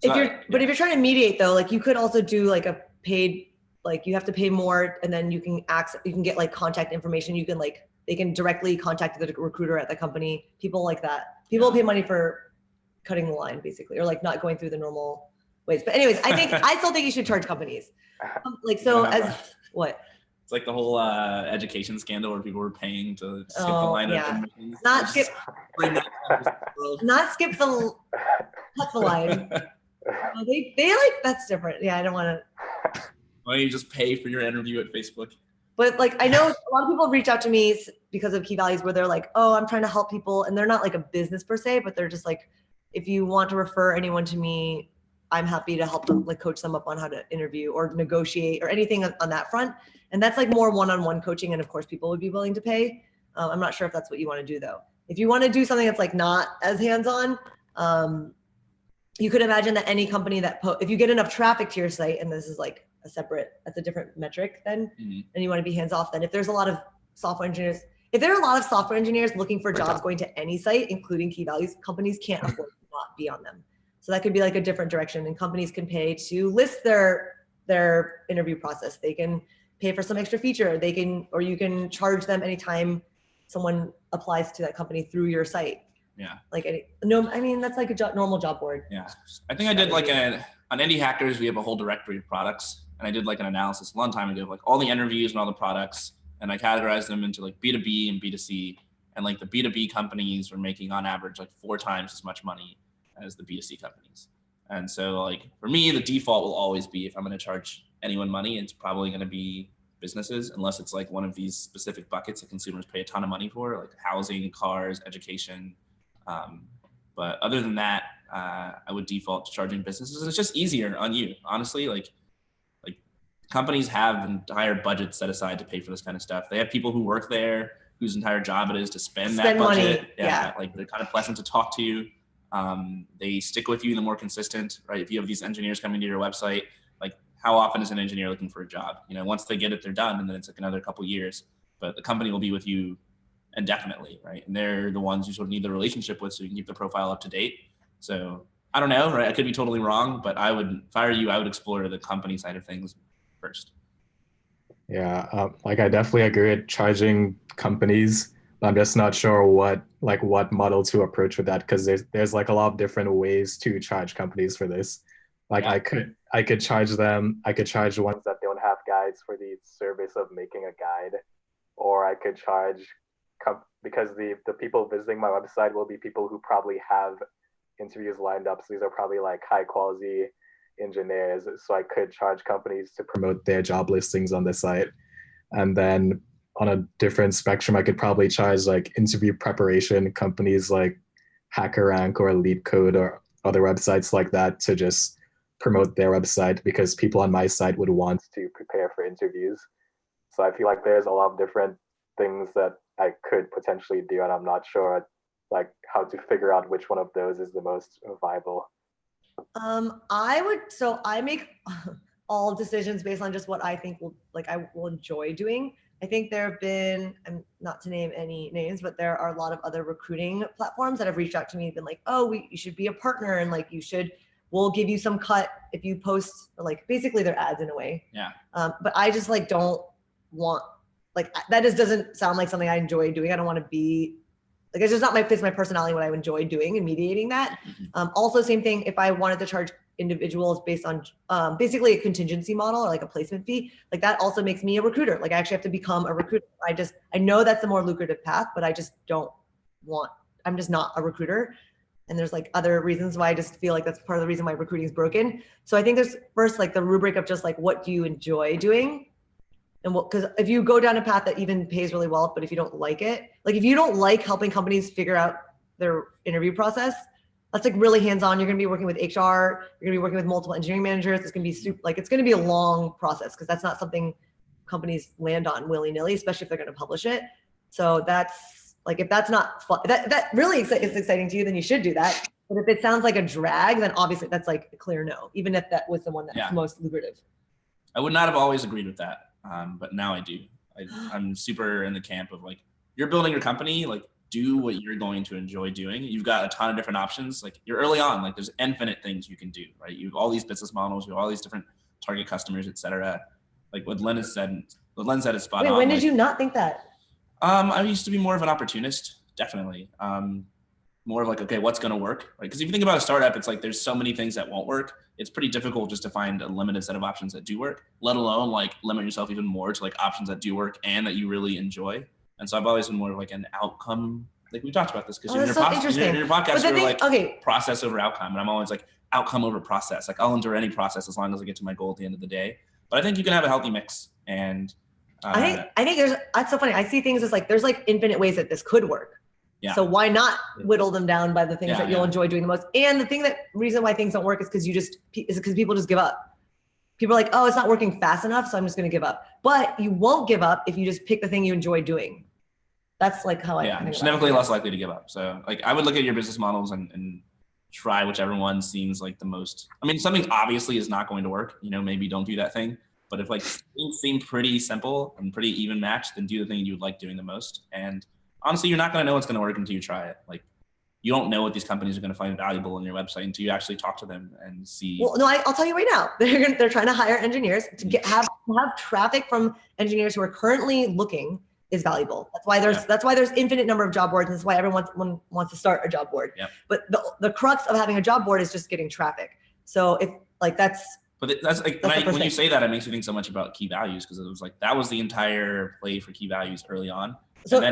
if you're trying to mediate though, like you could also do like a paid, like you have to pay more and then you can get like contact information. You can like, they can directly contact the recruiter at the company, people like that. People pay money for cutting the line basically, or like not going through the normal ways. But anyways, I still think you should charge companies. What? It's like the whole education scandal where people were paying to skip the line of admissions. Cut the line. They like, that's different. Yeah, I don't want to. Why don't you just pay for your interview at Facebook? But like, I know a lot of people reach out to me because of key values where they're like, oh, I'm trying to help people. And they're not like a business per se, but they're just like, if you want to refer anyone to me, I'm happy to help them, like coach them up on how to interview or negotiate or anything on that front. And that's like more one-on-one coaching. And of course people would be willing to pay. I'm not sure if that's what you want to do though. If you want to do something that's like not as hands-on, you could imagine that any company that if you get enough traffic to your site, and this is like that's a different metric then, and you want to be hands-off, then if there's a lot of software engineers, if there are a lot of software engineers looking for jobs going to any site, including key values, companies can't afford to not be on them. So that could be like a different direction, and companies can pay to list their interview process. They can pay for some extra feature. Or you can charge them anytime someone applies to that company through your site. Yeah. I mean, that's like a normal job board. Yeah. I think I did like on Indie Hackers, we have a whole directory of products. And I did like an analysis a long time ago of like all the interviews and all the products. And I categorized them into like B2B and B2C. And like the B2B companies were making on average like 4 times as much money as the B2C companies. And so like for me, the default will always be, if I'm going to charge anyone money, it's probably going to be businesses, unless it's like one of these specific buckets that consumers pay a ton of money for, like housing, cars, education. But other than that, I would default to charging businesses. And it's just easier on you, honestly. Like companies have entire budgets set aside to pay for this kind of stuff. They have people who work there whose entire job it is to spend that budget. Money. Yeah. Like they're kind of pleasant to talk to. They stick with you, the more consistent, right? If you have these engineers coming to your website, like how often is an engineer looking for a job? You know, once they get it, they're done, and then it's like another couple years. But the company will be with you indefinitely, right? And they're the ones you sort of need the relationship with, so you can keep the profile up to date. So I don't know, right? I could be totally wrong, but I would explore the company side of things first. Yeah, like I definitely agree with charging companies. I'm just not sure what model to approach with that, because there's like a lot of different ways to charge companies for this. Like I could charge them. I could charge ones that don't have guides for the service of making a guide, or I could charge because the people visiting my website will be people who probably have interviews lined up. So these are probably like high quality engineers. So I could charge companies to promote their job listings on the site. And then on a different spectrum, I could probably charge like interview preparation companies like HackerRank or LeetCode or other websites like that to just promote their website, because people on my site would want to prepare for interviews. So I feel like there's a lot of different things that I could potentially do, and I'm not sure like how to figure out which one of those is the most viable. I make all decisions based on just what I think I will enjoy doing. I think there have been, not to name any names, but there are a lot of other recruiting platforms that have reached out to me and been like, oh, you should be a partner, and like we'll give you some cut if you post, like basically their ads in a way. Yeah. But I just like don't want, like that just doesn't sound like something I enjoy doing. I don't want to be like, it's just not my personality, what I enjoy doing and mediating that. Also, same thing, if I wanted to charge individuals based on basically a contingency model or like a placement fee, like that also makes me a recruiter. Like I actually have to become a recruiter. I know that's the more lucrative path, but I'm just not a recruiter. And there's like other reasons why I just feel like that's part of the reason why recruiting is broken. So I think there's first like the rubric of just like, what do you enjoy doing? And because if you go down a path that even pays really well, but if you don't like it, like if you don't like helping companies figure out their interview process, that's like really hands-on. You're going to be working with HR. You're going to be working with multiple engineering managers. It's going to be it's going to be a long process, because that's not something companies land on willy-nilly, especially if they're going to publish it. So that's like, if that's not fun, that really is exciting to you, then you should do that. But if it sounds like a drag, then obviously that's like a clear no, even if that was the one that's most lucrative. I would not have always agreed with that. But now I do. I'm super in the camp of like, you're building your company, like do what you're going to enjoy doing. You've got a ton of different options. Like you're early on, like there's infinite things you can do, right? You have all these business models, you have all these different target customers, et cetera. Like what Lynne said is spot on. When did you not think that? I used to be more of an opportunist, definitely. More of like, okay, what's going to work? Right? Because if you think about a startup, it's like there's so many things that won't work. It's pretty difficult just to find a limited set of options that do work, let alone like limit yourself even more to like options that do work and that you really enjoy. And so I've always been more of like an outcome. Like we talked about this because in your podcast, you're like process over outcome. And I'm always like outcome over process. Like I'll endure any process as long as I get to my goal at the end of the day. But I think you can have a healthy mix. And I think that's so funny. I see things as like, there's like infinite ways that this could work. Yeah. So why not whittle them down by the things that you'll enjoy doing the most? And the reason why things don't work is because people just give up. People are like, oh, it's not working fast enough, so I'm just going to give up. But you won't give up if you just pick the thing you enjoy doing. That's like how I think you're significantly less likely to give up. So like I would look at your business models and try whichever one seems like the most. I mean, something obviously is not going to work. Maybe don't do that thing. But if like things seem pretty simple and pretty even matched, then do the thing you would like doing the most. And honestly, you're not going to know what's going to work until you try it. Like you don't know what these companies are going to find valuable in your website until you actually talk to them and see. Well, no, I'll tell you right now, they're trying to hire engineers to have traffic from engineers who are currently looking is valuable. That's why there's infinite number of job boards. And that's why everyone wants to start a job board. Yep. But the crux of having a job board is just getting traffic. So if like that's. But that's like when you say that, it makes me think so much about key values, because it was like that was the entire play for key values early on. So I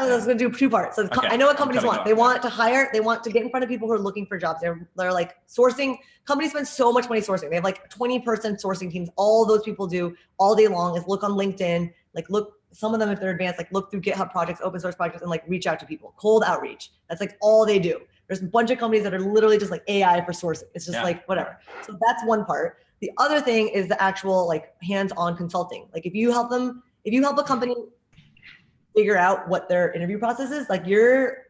was going to do two parts. So I know what companies want. They want to hire. They want to get in front of people who are looking for jobs. They're like sourcing. Companies spend so much money sourcing. They have like 20-person sourcing teams. All those people do all day long is look on LinkedIn. Like look, some of them if they're advanced, like look through GitHub projects, open source projects, and like reach out to people. Cold outreach. That's like all they do. There's a bunch of companies that are literally just like AI for sourcing. It's just like whatever. So that's one part. The other thing is the actual like hands-on consulting. Like if you help a company figure out what their interview process is, like you're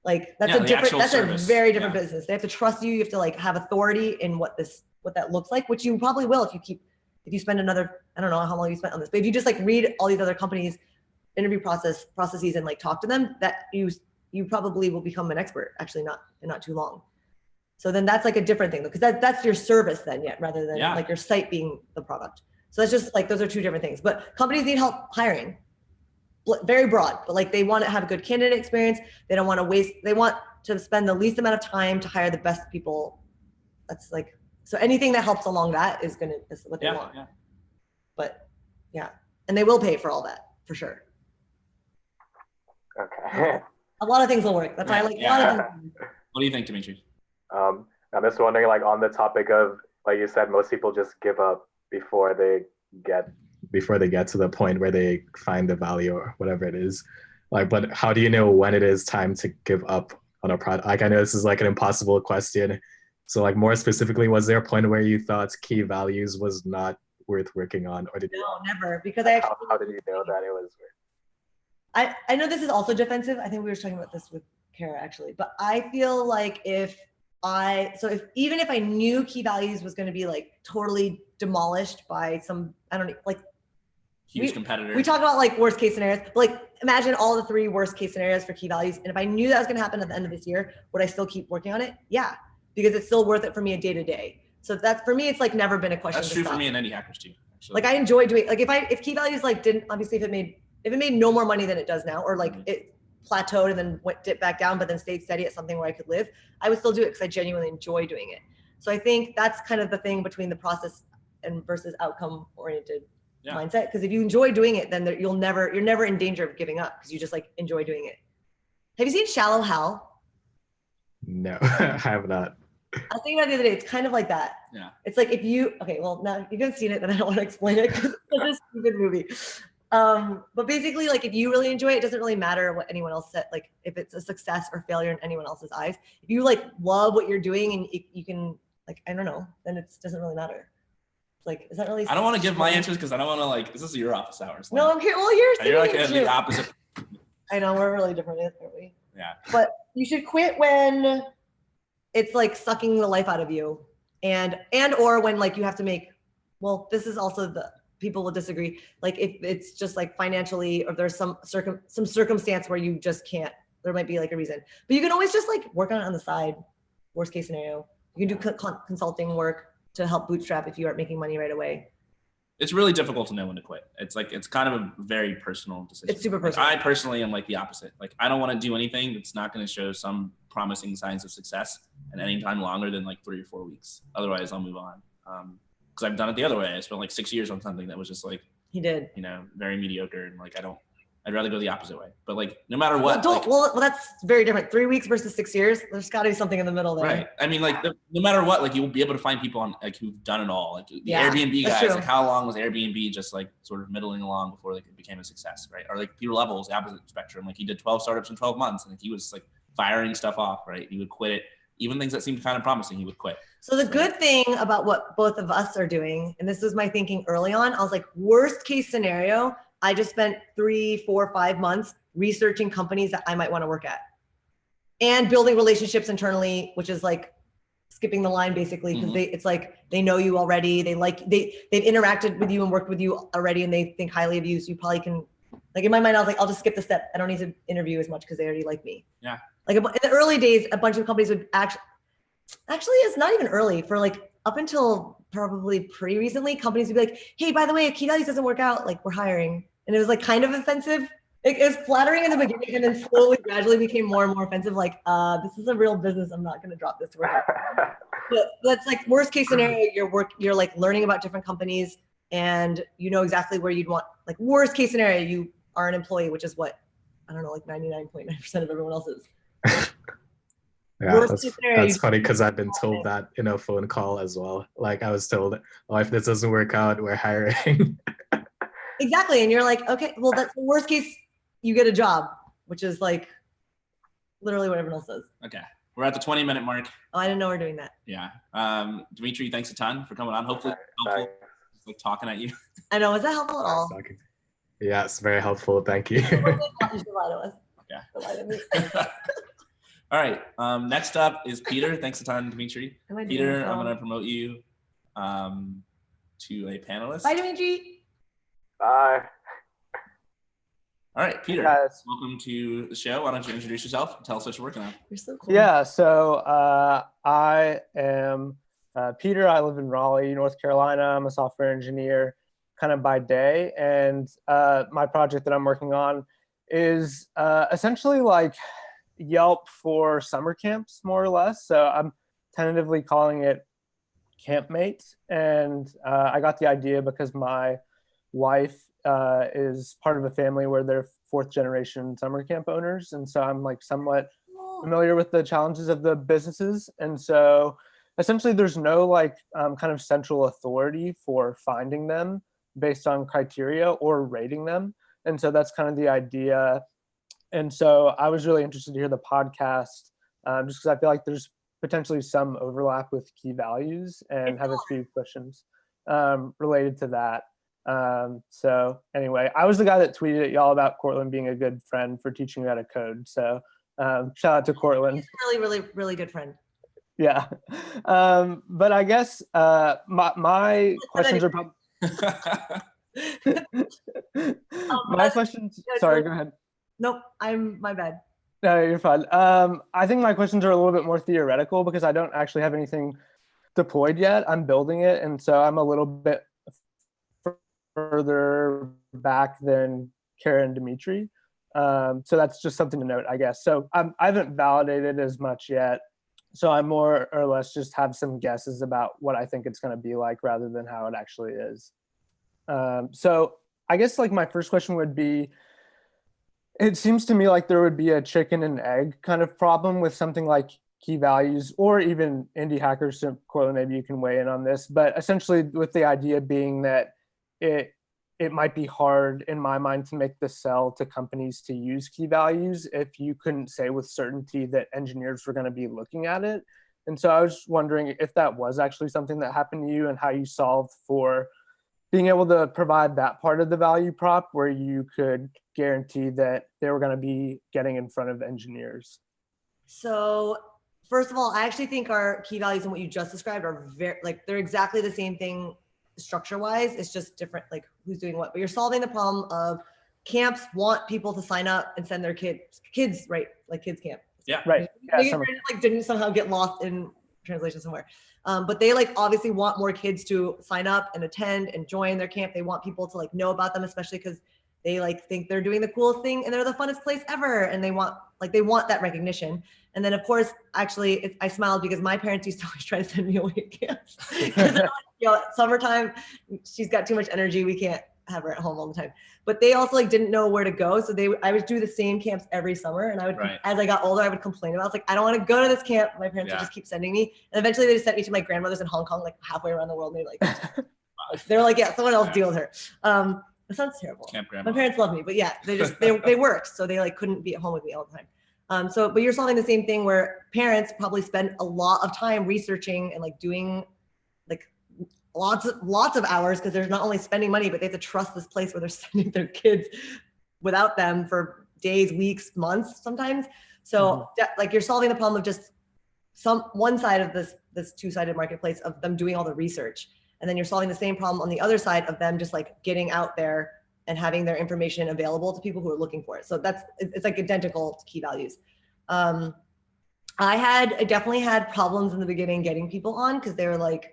like, that's a very different business. They have to trust you. You have to like have authority in what that looks like, which you probably will if you spend another, I don't know how long you spent on this, but if you just like read all these other companies' interview processes and like talk to them, that you probably will become an expert actually not too long. So then that's like a different thing, because that's your service then, rather than like your site being the product. So that's just like, those are two different things. But companies need help hiring, very broad, but like they want to have a good candidate experience. They don't want to waste, they want to spend the least amount of time to hire the best people. That's like, so anything that helps along that is what they want. Yeah. But and they will pay for all that for sure. Okay. A lot of things will work. That's why I like a lot of things. What do you think, Dimitri? I'm just wondering, like, on the topic of, like you said, most people just give up before they get to the point where they find the value or whatever it is. Like, but how do you know when it is time to give up on a product? Like, I know this is like an impossible question. So like more specifically, was there a point where you thought key values was not worth working on, or did you? No, never. Because I actually, how did you know that it was? I know this is also defensive. I think we were talking about this with Kara actually, but I feel like even if I knew key values was going to be like totally demolished by some, I don't know, like Huge competitor. We talk about like worst case scenarios, but like imagine all the 3 worst case scenarios for key values. And if I knew that was going to happen at the end of this year, would I still keep working on it? Yeah, because it's still worth it for me a day to day. So that's, for me, it's like never been a question. That's true for me and Indie Hackers too. Actually. Like I enjoy doing, like if key values like didn't, obviously if it made no more money than it does now, or like it plateaued and then dipped back down, but then stayed steady at something where I could live, I would still do it because I genuinely enjoy doing it. So I think that's kind of the thing between the process and versus outcome oriented mindset. Because if you enjoy doing it, then you're never in danger of giving up because you just like enjoy doing it. Have you seen Shallow Hal? No, I have not. I was thinking about it the other day. It's kind of like that. Yeah. It's like well, now if you haven't seen it, then I don't want to explain it because it's such a stupid movie. But basically, like if you really enjoy it, it doesn't really matter what anyone else said. Like if it's a success or failure in anyone else's eyes, if you like love what you're doing and you can like, I don't know, then it doesn't really matter. Like, is that really? I don't want to give my answers because I don't want to like. This is your office hours. No, I'm here. Well, you're like the opposite. I know we're really different, aren't we? Yeah. But you should quit when it's like sucking the life out of you, and or when like you have to make. Well, this is also people will disagree. Like if it's just like financially, or there's some circumstance where you just can't. There might be like a reason, but you can always just like work on it on the side. Worst case scenario, you can do consulting work to help bootstrap if you aren't making money right away. It's really difficult to know when to quit. It's kind of a very personal decision. It's super personal. Like, I personally am like the opposite. Like I don't want to do anything that's not going to show some promising signs of success at any time longer than like 3 or 4 weeks. Otherwise I'll move on. Because I've done it the other way. I spent like 6 years on something that was just like, he did, very mediocre. And like, I'd rather go the opposite way. But like, no matter what. Well, that's very different. 3 weeks versus 6 years. There's got to be something in the middle there. Right. I mean, like, no matter what, like, you'll be able to find people on like who've done it all. Like the Airbnb guys. Like, how long was Airbnb just like sort of middling along before like it became a success, right? Or like Peter Level's the opposite spectrum. Like he did 12 startups in 12 months, and like, he was like firing stuff off, right? He would quit it. Even things that seemed kind of promising, he would quit. So the good thing about what both of us are doing, and this was my thinking early on, I was like, worst case scenario, I just spent 3, 4, 5 months researching companies that I might want to work at and building relationships internally, which is like skipping the line basically, because it's like they know you already. They've interacted with you and worked with you already, and they think highly of you. So you probably can, like in my mind, I was like, I'll just skip the step. I don't need to interview as much because they already like me. Yeah. Like in the early days, a bunch of companies would actually it's not even early, for like up until probably pretty recently, companies would be like, hey, by the way, if key values doesn't work out, like we're hiring. And it was like kind of offensive. It was flattering in the beginning, and then slowly, gradually became more and more offensive. Like, this is a real business. I'm not going to drop this to work. But that's like worst case scenario. You're like learning about different companies, and you know exactly where you'd want. Like worst case scenario, you are an employee, which is what, I don't know, like 99.9% of everyone else is. Yeah, that's funny because I've been told that in a phone call as well. Like I was told, oh, if this doesn't work out, we're hiring. Exactly. And you're like, okay, well, that's the worst case. You get a job, which is like literally what everyone else does. Okay. We're at the 20-minute mark. Oh, I didn't know we we're doing that. Yeah. Dimitri, thanks a ton for coming on. Hopefully helpful. Just like talking at you. I know. Was that helpful at all? Yeah, it's very helpful. Thank you. Okay. All right. Next up is Peter. Thanks a ton, Dimitri. Peter, I'm going to promote you to a panelist. Bye, Dimitri. Bye. All right, Peter, welcome to the show. Why don't you introduce yourself and tell us what you're working on? You're so cool. Yeah, so I am Peter. I live in Raleigh, North Carolina. I'm a software engineer kind of by day. And my project that I'm working on is essentially like Yelp for summer camps, more or less. So I'm tentatively calling it CampMate. And I got the idea because my wife is part of a family where they're 4th generation summer camp owners. And so I'm like somewhat familiar with the challenges of the businesses. And so essentially there's no like kind of central authority for finding them based on criteria or rating them. And so that's kind of the idea. And so I was really interested to hear the podcast just because I feel like there's potentially some overlap with key values and have a few questions related to that. So anyway, I was the guy that tweeted at y'all about Courtland being a good friend for teaching you how to code. So shout out to Courtland. He's a really, really, really good friend. Yeah. But I guess my questions are probably my questions. Sorry, go ahead. Nope, my bad. No, you're fine. I think my questions are a little bit more theoretical because I don't actually have anything deployed yet. I'm building it, and so I'm a little bit further back than Kara and Dimitri. So that's just something to note, I guess. So I haven't validated as much yet. So I more or less just have some guesses about what I think it's going to be like rather than how it actually is. So I guess like my first question would be, it seems to me like there would be a chicken and egg kind of problem with something like key values or even indie hackers. So Courtland, maybe you can weigh in on this, but essentially with the idea being that it might be hard in my mind to make the sell to companies to use key values if you couldn't say with certainty that engineers were going to be looking at it. And so I was wondering if that was actually something that happened to you and how you solved for being able to provide that part of the value prop where you could guarantee that they were going to be getting in front of engineers. So first of all, I actually think our key values and what you just described are very, like, they're exactly the same thing structure wise. It's just different, like who's doing what, but you're solving the problem of camps want people to sign up and send their kids, right? Like kids camp. Yeah. Right. Yeah, like didn't somehow get lost in translation somewhere. But they like obviously want more kids to sign up and attend and join their camp. They want people to like know about them, especially because they like think they're doing the coolest thing and they're the funnest place ever. And they want that recognition. And then of course, actually I smiled because my parents used to always try to send me away at camps. You know, summertime, she's got too much energy. We can't have her at home all the time. But they also like didn't know where to go. So I would do the same camps every summer. And I would, as I got older, I would complain about it. I was like, I don't want to go to this camp. My parents would just keep sending me. And eventually they just sent me to my grandmother's in Hong Kong, like halfway around the world. And they were like, yeah, someone else deal with her. That sounds terrible. Camp grandma. My parents love me, but yeah, they worked. So they like couldn't be at home with me all the time. But you're solving the same thing where parents probably spend a lot of time researching and like doing like lots of hours because they're not only spending money, but they have to trust this place where they're sending their kids without them for days, weeks, months, sometimes. So like you're solving the problem of just one side of this two-sided marketplace of them doing all the research. And then you're solving the same problem on the other side of them just like getting out there and having their information available to people who are looking for it. So it's like identical to key values. I definitely had problems in the beginning getting people on because they were like,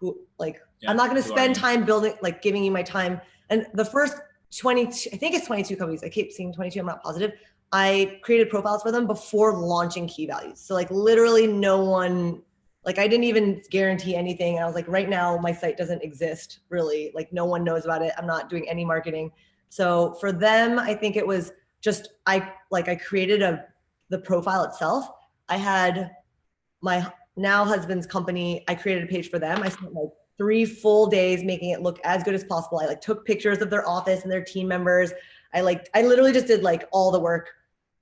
I'm not going to spend time building, like giving you my time. And the first 22, I think it's 22 companies. I keep seeing 22. I'm not positive. I created profiles for them before launching key values. So like literally no one, like I didn't even guarantee anything. And I was like, right now my site doesn't exist really. Like no one knows about it. I'm not doing any marketing. So for them, I think it was just, I created the profile itself. I had my now husband's company. I created a page for them. I spent like 3 full days making it look as good as possible. I like took pictures of their office and their team members. I literally just did like all the work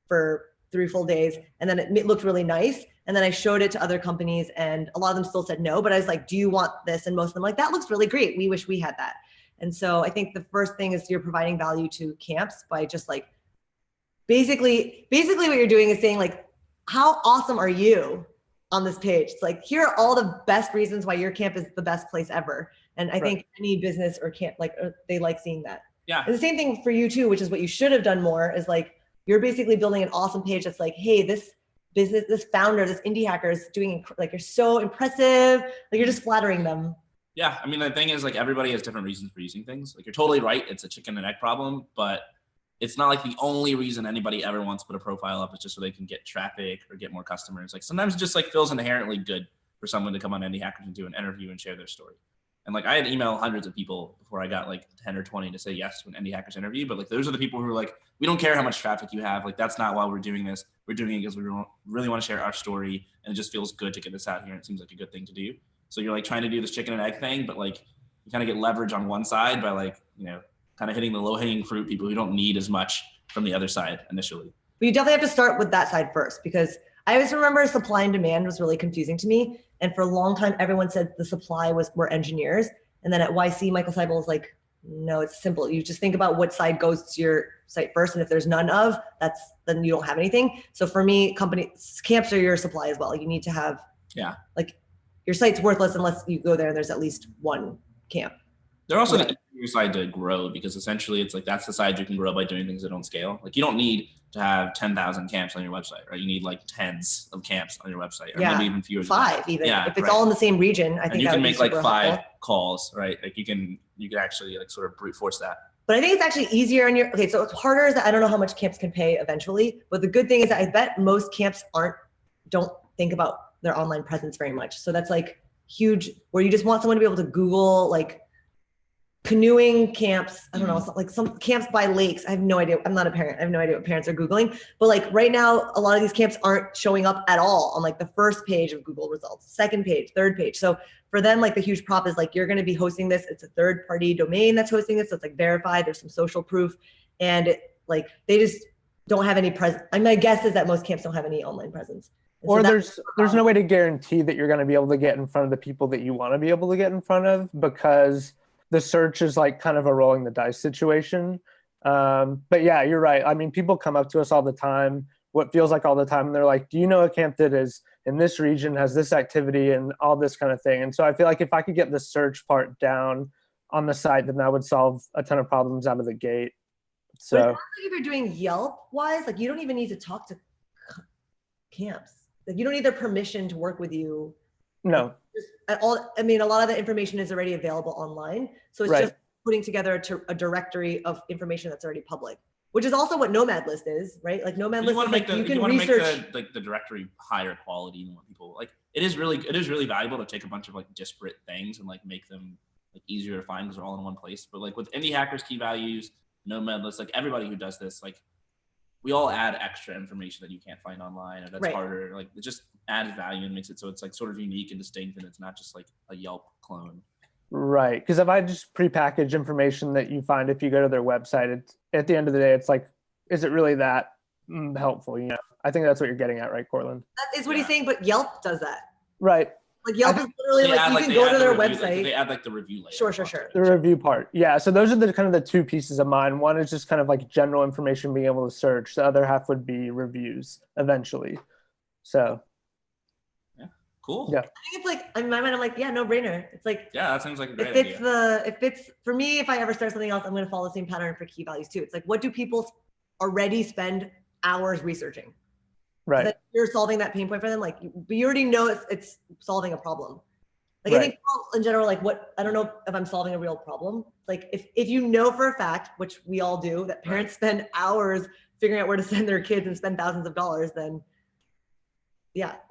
for 3 full days. And then it looked really nice. And then I showed it to other companies and a lot of them still said no, but I was like, do you want this? And most of them like, that looks really great. We wish we had that. And so I think the first thing is you're providing value to camps by just like, basically what you're doing is saying like, how awesome are you on this page? It's like, here are all the best reasons why your camp is the best place ever. And I think any business or camp, they like seeing that. Yeah. And the same thing for you too, which is what you should have done more is like, you're basically building an awesome page that's like, hey, this business, this founder, this indie hacker is doing, like, you're so impressive. Like you're just flattering them. Yeah. I mean, the thing is like everybody has different reasons for using things. Like you're totally right. It's a chicken and egg problem, but it's not like the only reason anybody ever wants to put a profile up is just so they can get traffic or get more customers. Like sometimes it just like feels inherently good for someone to come on Indie Hackers and do an interview and share their story. And like I had emailed hundreds of people before I got like 10 or 20 to say yes to an Indie Hackers interview. But like those are the people who are like, we don't care how much traffic you have. Like that's not why we're doing this. We're doing it because we really want to share our story, and it just feels good to get this out here. And it seems like a good thing to do. So you're like trying to do this chicken and egg thing, but like you kind of get leverage on one side by like, you know, kind of hitting the low hanging fruit, people who don't need as much from the other side initially. But you definitely have to start with that side first, because I always remember supply and demand was really confusing to me. And for a long time, everyone said the supply were engineers. And then at YC, Michael Seibel was like, no, it's simple. You just think about what side goes to your site first. And if there's none of, then you don't have anything. So for me, camps are your supply as well. You need to have, like your site's worthless unless you go there and there's at least one camp. They're also the side to grow, because essentially it's like that's the side you can grow by doing things that don't scale. Like you don't need to have 10,000 camps on your website, right? You need like tens of camps on your website, or maybe even fewer. 5 even. Yeah, if it's all in the same region, I think you that can would make be like 5 helpful. calls, right? Like you can actually like sort of brute force that. But I think it's actually easier on okay, so it's harder is that I don't know how much camps can pay eventually, but the good thing is that I bet most camps don't think about their online presence very much. So that's like huge, where you just want someone to be able to Google like canoeing camps. I don't know, like some camps by lakes. I have no idea. I'm not a parent. I have no idea what parents are Googling, but like right now, a lot of these camps aren't showing up at all on like the first page of Google results, second page, third page. So for them, like the huge prop is like, you're going to be hosting this. It's a third party domain that's hosting this. So it's like verified. There's some social proof, and like, they just don't have any presence. My guess is that most camps don't have any online presence. And or so there's no way to guarantee that you're going to be able to get in front of the people that you want to be able to get in front of, because the search is like kind of a rolling the dice situation. But yeah, you're right. I mean, people come up to us all the time, what feels like all the time, and they're like, do you know a camp that is in this region, has this activity and all this kind of thing? And so I feel like if I could get the search part down on the site, then that would solve a ton of problems out of the gate. So but if you're doing Yelp wise, like you don't even need to talk to camps. Like you don't need their permission to work with you. no. I mean, a lot of the information is already available online. So it's just putting together a directory of information that's already public, which is also what Nomad List is, right? Like Nomad List, you can research the directory higher quality than what people like. It is really valuable to take a bunch of like disparate things and like make them like easier to find because they're all in one place. But like with Indie Hackers key values, Nomad List, like everybody who does this, like we all add extra information that you can't find online, or that's harder. Like it just adds value and makes it so it's like sort of unique and distinct, and it's not just like a Yelp clone. Right, because if I just prepackage information that you find if you go to their website, at the end of the day, it's like, is it really that helpful? You know, I think that's what you're getting at, right, Courtland? That is what he's saying, but Yelp does that. Right. Like Yelp is literally like, you can go to their website. They add like the review layer. Sure. The review part. Yeah. So those are the kind of the two pieces of mine. One is just kind of like general information, being able to search. The other half would be reviews eventually. So. Yeah. Cool. Yeah. I think it's like, in my mind, I'm like, yeah, no brainer. It's like, yeah, that seems like a great idea. If it's for me, if I ever start something else, I'm going to follow the same pattern for key values too. It's like, what do people already spend hours researching? Right. That you're solving that pain point for them. Like, but you already know it's solving a problem. Like I think in general, like I don't know if I'm solving a real problem. Like if you know for a fact, which we all do, that parents spend hours figuring out where to send their kids and spend thousands of dollars, then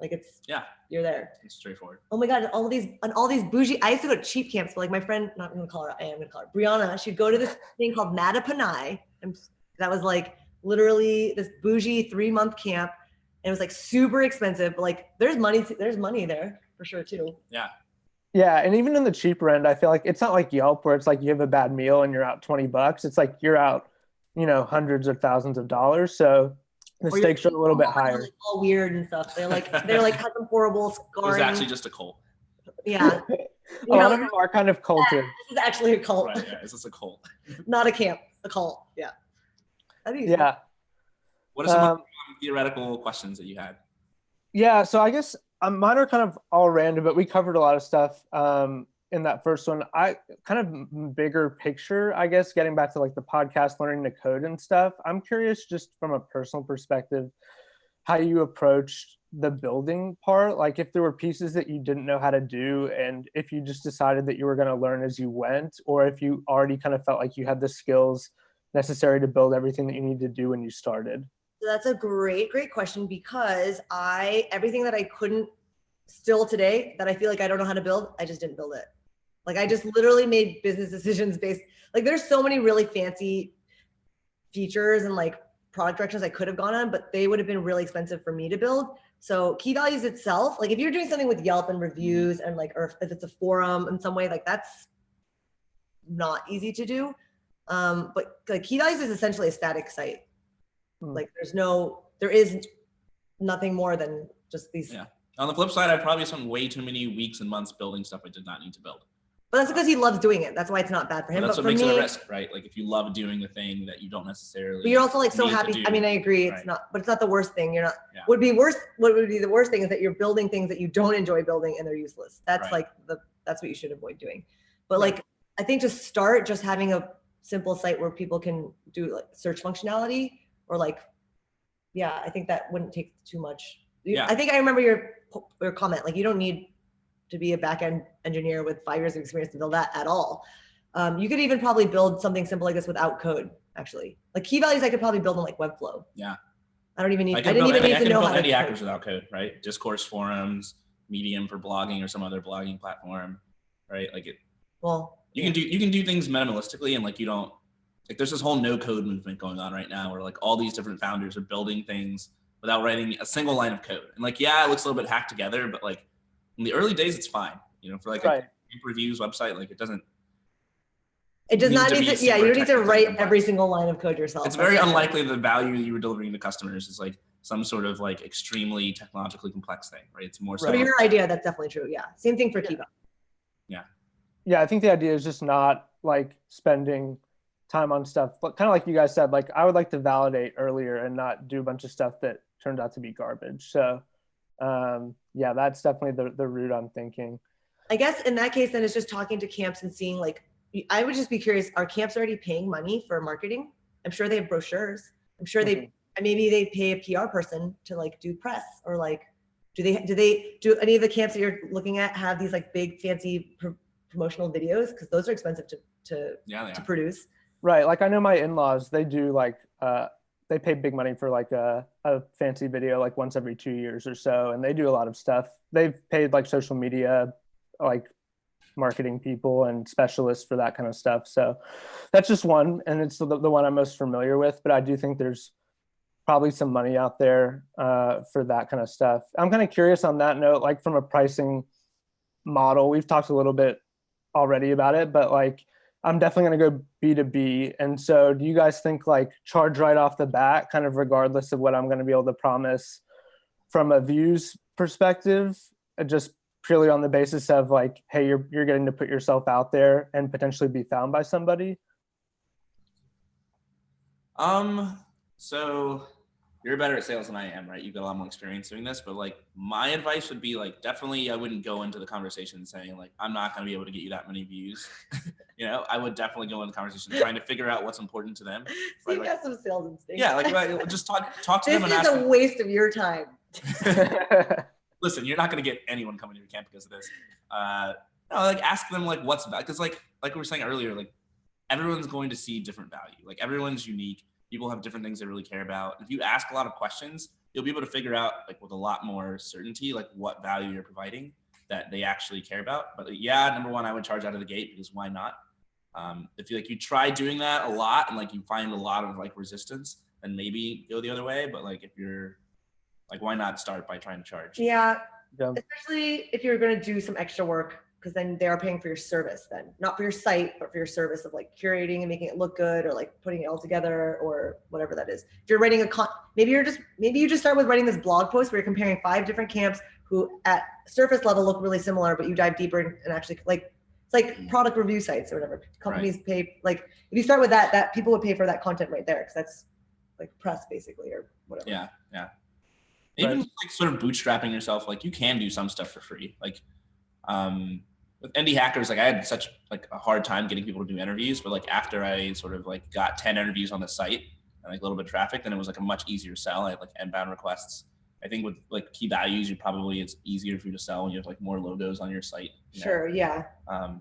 like you're there. It's straightforward. Oh my God, all these bougie, I used to go to cheap camps, but like my friend, I am gonna call her, Brianna, she'd go to this thing called Matapanai. And that was like literally this bougie 3-month camp. And it was like super expensive, but like there's money there for sure too. Yeah. Yeah, and even in the cheaper end, I feel like it's not like Yelp where it's like you have a bad meal and you're out $20. It's like you're out, hundreds of thousands of dollars. So the stakes are a little bit higher. Like all weird and stuff. They're like had some horrible scarring. It was actually just a cult. Yeah. A lot of them are kind of culted. This is actually a cult. Right, yeah, it's just a cult. Not a camp, a cult. Yeah. Yeah. What are some theoretical questions that you had? Yeah, so I guess mine are kind of all random, but we covered a lot of stuff in that first one. I kind of bigger picture, I guess, getting back to like the podcast, learning to code and stuff. I'm curious, just from a personal perspective, how you approached the building part. Like if there were pieces that you didn't know how to do, and if you just decided that you were going to learn as you went, or if you already kind of felt like you had the skills necessary to build everything that you need to do when you started. So that's a great question, because everything that I couldn't still today that I feel like I don't know how to build, I just didn't build it. Like I just literally made business decisions based, like there's so many really fancy features and like product directions I could have gone on, but they would have been really expensive for me to build. So key values itself, like if you're doing something with Yelp and reviews and like, or if it's a forum in some way, like that's not easy to do. But like key values is essentially a static site. Like there is nothing more than just these. Yeah. On the flip side, I probably spent way too many weeks and months building stuff I did not need to build. But that's because he loves doing it. That's why it's not bad for him. But that's but what for makes me, it a risk, right? Like if you love doing the thing that you don't necessarily. But you're also like so need to happy. do. I mean, I agree. It's Right. not, but it's not the worst thing. You're not. Yeah. What would be the worst thing is that you're building things that you don't enjoy building and they're useless. That's Right. that's what you should avoid doing. But like, I think to start, just having a simple site where people can do like search functionality or like, yeah, I think that wouldn't take too much. Yeah. I think I remember your comment. Like, you don't need to be a back-end engineer with 5 years of experience to build that at all. You could even probably build something simple like this without code, actually. Like key values, I could probably build in like Webflow. Yeah. I didn't even need to know how to Indie Hackers code. without code, right? Discourse forums, Medium for blogging or some other blogging platform, right? Like it. Well, you can do things minimalistically and like you don't like. There's this whole no code movement going on right now where like all these different founders are building things without writing a single line of code. And like, yeah, it looks a little bit hacked together, but like in the early days, it's fine. You know, for like a reviews website, like it does not need to. Yeah, you don't need to write every single line of code yourself. It's very unlikely the value you were delivering to customers is like some sort of like extremely technologically complex thing, right? It's more. For your idea, that's definitely true. Yeah, same thing for key value. Yeah, I think the idea is just not like spending time on stuff, but kind of like you guys said, like I would like to validate earlier and not do a bunch of stuff that turned out to be garbage. So yeah, that's definitely the route I'm thinking. I guess in that case, then it's just talking to camps and seeing like, I would just be curious, are camps already paying money for marketing? I'm sure they have brochures. I'm sure maybe they pay a PR person to like do press or like, do any of the camps that you're looking at have these like big fancy promotional videos? Because those are expensive to produce. Right. Like I know my in-laws, they do like, they pay big money for like a fancy video like once every 2 years or so. And they do a lot of stuff. They've paid like social media, like marketing people and specialists for that kind of stuff. So that's just one. And it's the one I'm most familiar with, but I do think there's probably some money out there for that kind of stuff. I'm kind of curious on that note, like from a pricing model, we've talked a little bit already about it, but like, I'm definitely going to go B2B. And so do you guys think like charge right off the bat, kind of regardless of what I'm going to be able to promise from a views perspective, just purely on the basis of like, hey, you're getting to put yourself out there and potentially be found by somebody? So you're better at sales than I am, right? You've got a lot more experience doing this, but like my advice would be like, definitely I wouldn't go into the conversation saying like, I'm not going to be able to get you that many views. You know, I would definitely go into the conversation trying to figure out what's important to them. So you got some sales instinct. Yeah, like just talk to them and ask them. This them. is a waste of your time. Listen, you're not going to get anyone coming to your camp because of this. No, like ask them like what's about, because like we were saying earlier, like everyone's going to see different value. Like everyone's unique. People have different things they really care about. If you ask a lot of questions, you'll be able to figure out like with a lot more certainty, like what value you're providing that they actually care about. But yeah, number one, I would charge out of the gate because why not? If you try doing that a lot and like you find a lot of like resistance, then maybe go the other way. But like if you're like, why not start by trying to charge? Yeah. Especially if you're going to do some extra work, because then they are paying for your service then, not for your site, but for your service of like curating and making it look good or like putting it all together or whatever that is. If you're writing maybe you just start with writing this blog post where you're comparing 5 different camps who at surface level look really similar, but you dive deeper and actually like, it's like product review sites or whatever. Companies pay, like if you start with that people would pay for that content right there. Cause that's like press basically or whatever. Yeah. Yeah. Even like sort of bootstrapping yourself, like you can do some stuff for free. Like, with Indie Hackers, like I had such like a hard time getting people to do interviews, but like after I sort of like got 10 interviews on the site and like a little bit of traffic, then it was like a much easier sell. I had like inbound requests. I think with like key values, it's easier for you to sell when you have like more logos on your site. Sure. Yeah. Well,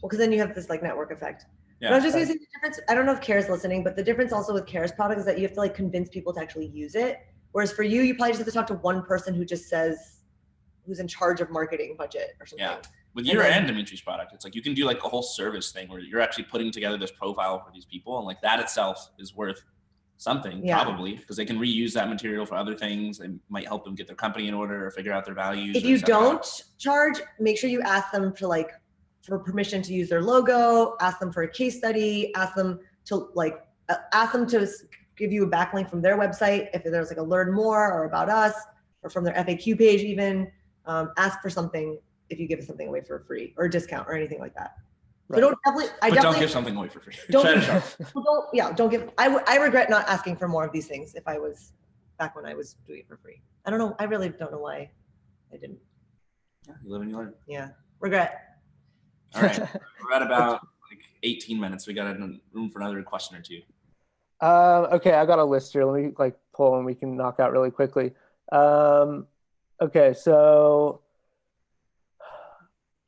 because then you have this like network effect. Yeah. But I was just using the difference. I don't know if Kara's listening, but the difference also with Kara's product is that you have to like convince people to actually use it. Whereas for you probably just have to talk to one person who just says, who's in charge of marketing budget or something. With your and Dimitri's product, it's like you can do like a whole service thing where you're actually putting together this profile for these people, and like that itself is worth something, probably, because they can reuse that material for other things. It might help them get their company in order or figure out their values. If you don't charge, make sure you ask them to like for permission to use their logo, ask them for a case study, ask them to give you a backlink from their website if there's like a learn more or about us, or from their FAQ page even. Ask for something if you give something away for free or a discount or anything like that. Right. So don't give something away for free. Don't give. I regret not asking for more of these things if I was back when I was doing it for free. I don't know. I really don't know why I didn't. Yeah, you live and you learn. Yeah, regret. All right, we're at about like 18 minutes. We got room for another question or two. Okay, I got a list here. Let me like pull and we can knock out really quickly. Okay, so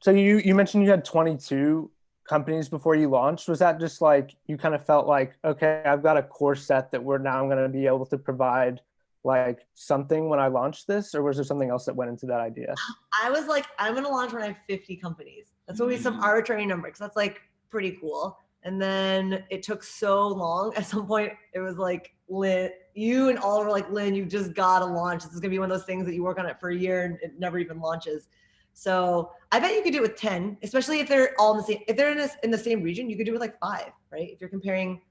you mentioned you had 22 companies before you launched. Was that just like you kind of felt like, okay, I've got a core set that I'm going to be able to provide like something when I launch this, or was there something else that went into that idea? I was like, I'm going to launch when I have 50 companies. That's always some arbitrary number, because that's like pretty cool. And then it took so long. At some point, it was like, Lynne, you and all were like, Lynne, you just got to launch. This is going to be one of those things that you work on it for a year and it never even launches. So I bet you could do it with 10, especially if they're all in the same, if they're in the same region, you could do it with like 5, right? If you're comparing,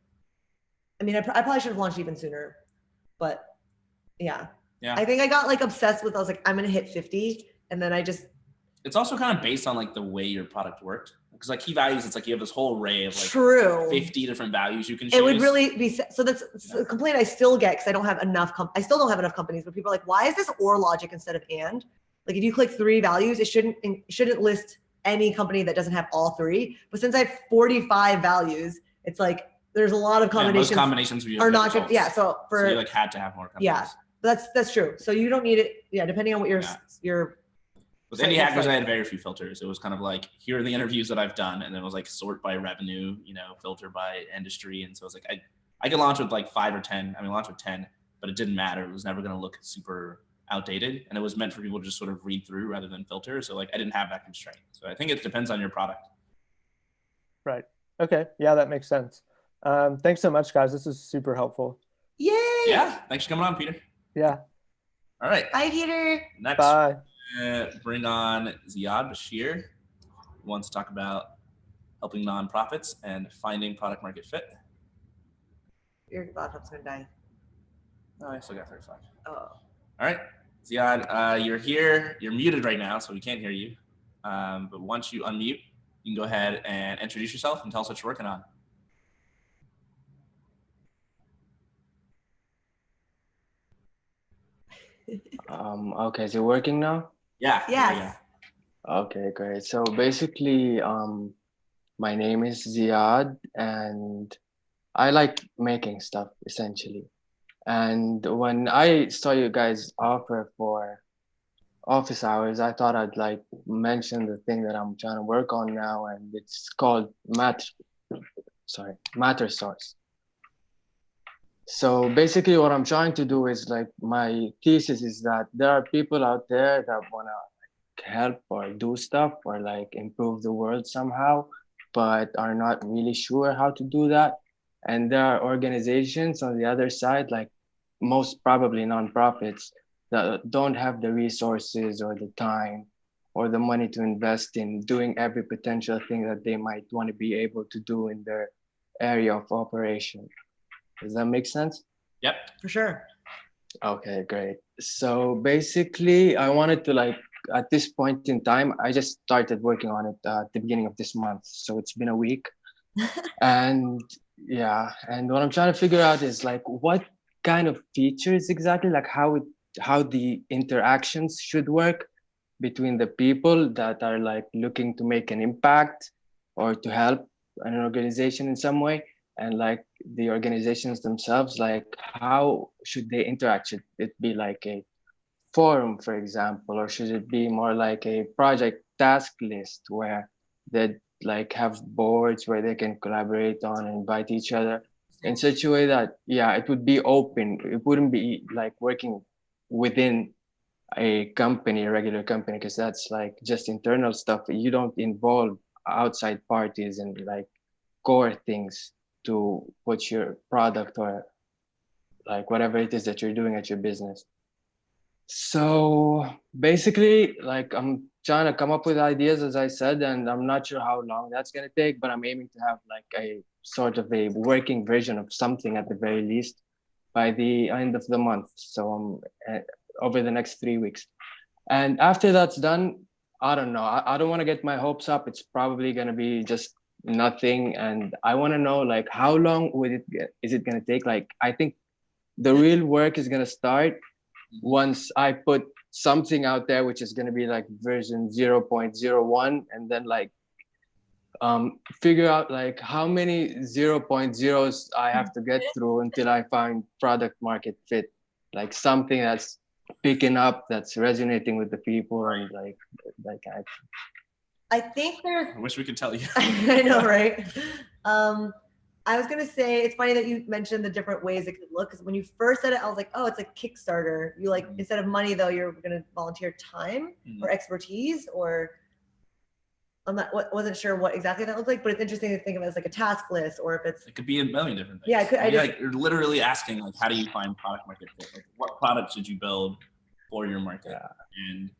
I mean, I probably should have launched even sooner, but yeah. I think I got like obsessed with, I was like, I'm going to hit 50. And then it's also kind of based on like the way your product worked. Because like key values, it's like you have this whole array of like 50 different values you can choose. It would really be, so that's a complaint I still get, because I don't have enough, I still don't have enough companies, but people are like, why is this or logic instead of and? Like if you click 3 values, it shouldn't list any company that doesn't have all 3. But since I have 45 values, it's like there's a lot of combinations. Most combinations are not good. Yeah, so you like had to have more companies. Yeah, that's true. So you don't need it. Yeah, depending on what your with Indie Hackers, I had very few filters. It was kind of like, here are the interviews that I've done, and then it was like sort by revenue, filter by industry, and so it's like I could launch with like 5 or 10. I mean, launch with 10, but it didn't matter. It was never going to look super outdated, and it was meant for people to just sort of read through rather than filter. So like I didn't have that constraint. So I think it depends on your product. Right. Okay. Yeah, that makes sense. Thanks so much, guys. This is super helpful. Yay! Yeah. Thanks for coming on, Peter. Yeah. All right. Bye, Peter. Next, bye. Bring on Ziad Bashir, who wants to talk about helping nonprofits and finding product market fit. Your laptop's gonna die. Oh, I still got 35. Oh. All right. Ziad, you're here. You're muted right now, so we can't hear you. But once you unmute, you can go ahead and introduce yourself and tell us what you're working on. Okay, is it working now? Yeah. Yes. Okay, great. So basically, my name is Ziad, and I like making stuff essentially. And when I saw you guys offer for office hours, I thought I'd like mention the thing that I'm trying to work on now, and it's called Matter Source. So basically what I'm trying to do is like, my thesis is that there are people out there that want to help or do stuff or like improve the world somehow, but are not really sure how to do that. And there are organizations on the other side, like most probably nonprofits, that don't have the resources or the time or the money to invest in doing every potential thing that they might want to be able to do in their area of operation. Does that make sense? Yep. For sure. Okay, great. So basically, I wanted to like, at this point in time, I just started working on it at the beginning of this month. So it's been a week. And yeah, and what I'm trying to figure out is like, what kind of features exactly, like how the interactions should work between the people that are like looking to make an impact or to help an organization in some way, and like the organizations themselves, like how should they interact? Should it be like a forum, for example, or should it be more like a project task list where they like have boards where they can collaborate on and invite each other in such a way that, yeah, it would be open. It wouldn't be like working within a company, a regular company, because that's like just internal stuff. You don't involve outside parties and like core things to put your product or like whatever it is that you're doing at your business. So basically, like I'm trying to come up with ideas, as I said, and I'm not sure how long that's going to take, but I'm aiming to have like a sort of a working version of something at the very least by the end of the month. So I'm over the next 3 weeks. And after that's done, I don't know. I don't want to get my hopes up. It's probably going to be just nothing. And I want to know like how long is it going to take? Like, I think the real work is going to start once I put something out there, which is going to be like version 0.01, and then like figure out like how many 0.0s I have to get through until I find product market fit, like something that's picking up, that's resonating with the people, and like I think there's. I wish we could tell you. I know, right? I was gonna say it's funny that you mentioned the different ways it could look, because when you first said it, I was like, oh, it's a Kickstarter. You like instead of money though, you're gonna volunteer time or expertise, or wasn't sure what exactly that looked like, but it's interesting to think of it as like a task list, or if it could be a million different things. Yeah, like you're literally asking like, how do you find product market fit? Like, what product should you build for your market? And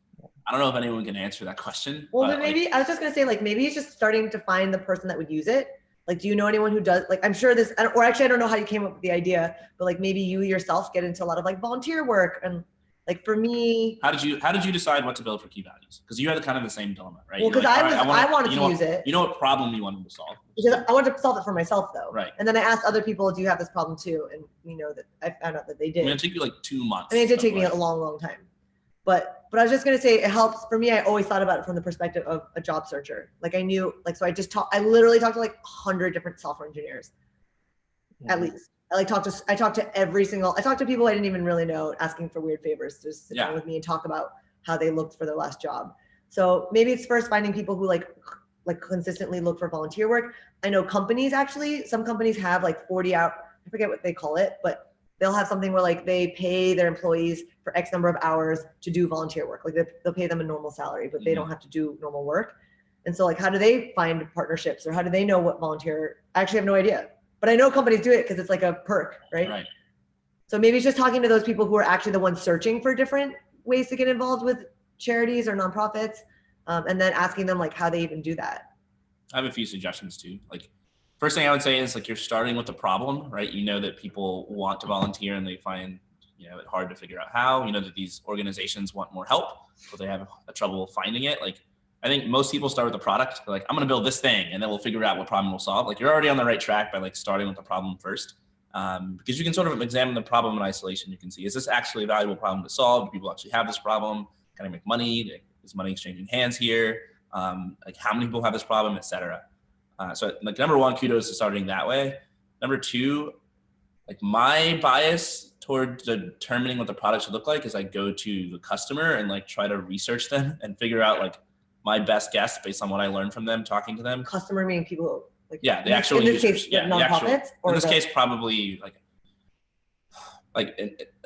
I don't know if anyone can answer that question. Well, but maybe like, I was just gonna say like maybe it's just starting to find the person that would use it. Like, do you know anyone who does, like, I'm sure this, or actually, I don't know how you came up with the idea, but like maybe you yourself get into a lot of like volunteer work. And like for me, how did you decide what to build for key values? Because you had kind of the same dilemma, right? Well, because like, I wanted to use it. You know what problem you wanted to solve? Because I wanted to solve it for myself though. Right. And then I asked other people, do you have this problem too? And you know that I found out that they did. I mean, it took you like 2 months. I mean, it did take me a long, long time. But I was just gonna say it helps for me. I always thought about it from the perspective of a job searcher. Like I knew, like, so I literally talked to like 100 different software engineers, at least. I talked to people I didn't even really know, asking for weird favors to just sit down with me and talk about how they looked for their last job. So maybe it's first finding people who like consistently look for volunteer work. I know companies, actually, some companies have like 40 out, I forget what they call it, but they'll have something where like they pay their employees for X number of hours to do volunteer work. Like they'll pay them a normal salary, but they don't have to do normal work. And so like, how do they find partnerships, or how do they know what volunteer? I actually have no idea, but I know companies do it because it's like a perk, right? Right. So maybe it's just talking to those people who are actually the ones searching for different ways to get involved with charities or nonprofits, and then asking them like how they even do that. I have a few suggestions too. Like, first thing I would say is like you're starting with the problem, right? You know that people want to volunteer and they find it hard to figure out how. You know that these organizations want more help, but they have a trouble finding it. Like, I think most people start with the product. They're like, I'm going to build this thing, and then we'll figure out what problem we'll solve. Like, you're already on the right track by like starting with the problem first, because you can sort of examine the problem in isolation. You can see, is this actually a valuable problem to solve? Do people actually have this problem? Can I make money? Is money exchanging hands here? Like, how many people have this problem, et cetera. So like number one, kudos to starting that way. Number two, like my bias toward determining what the product should look like is I go to the customer and like try to research them and figure out like my best guess based on what I learned from them, talking to them. Customer meaning people like the actual in this users. Case, nonprofits. In this case, probably like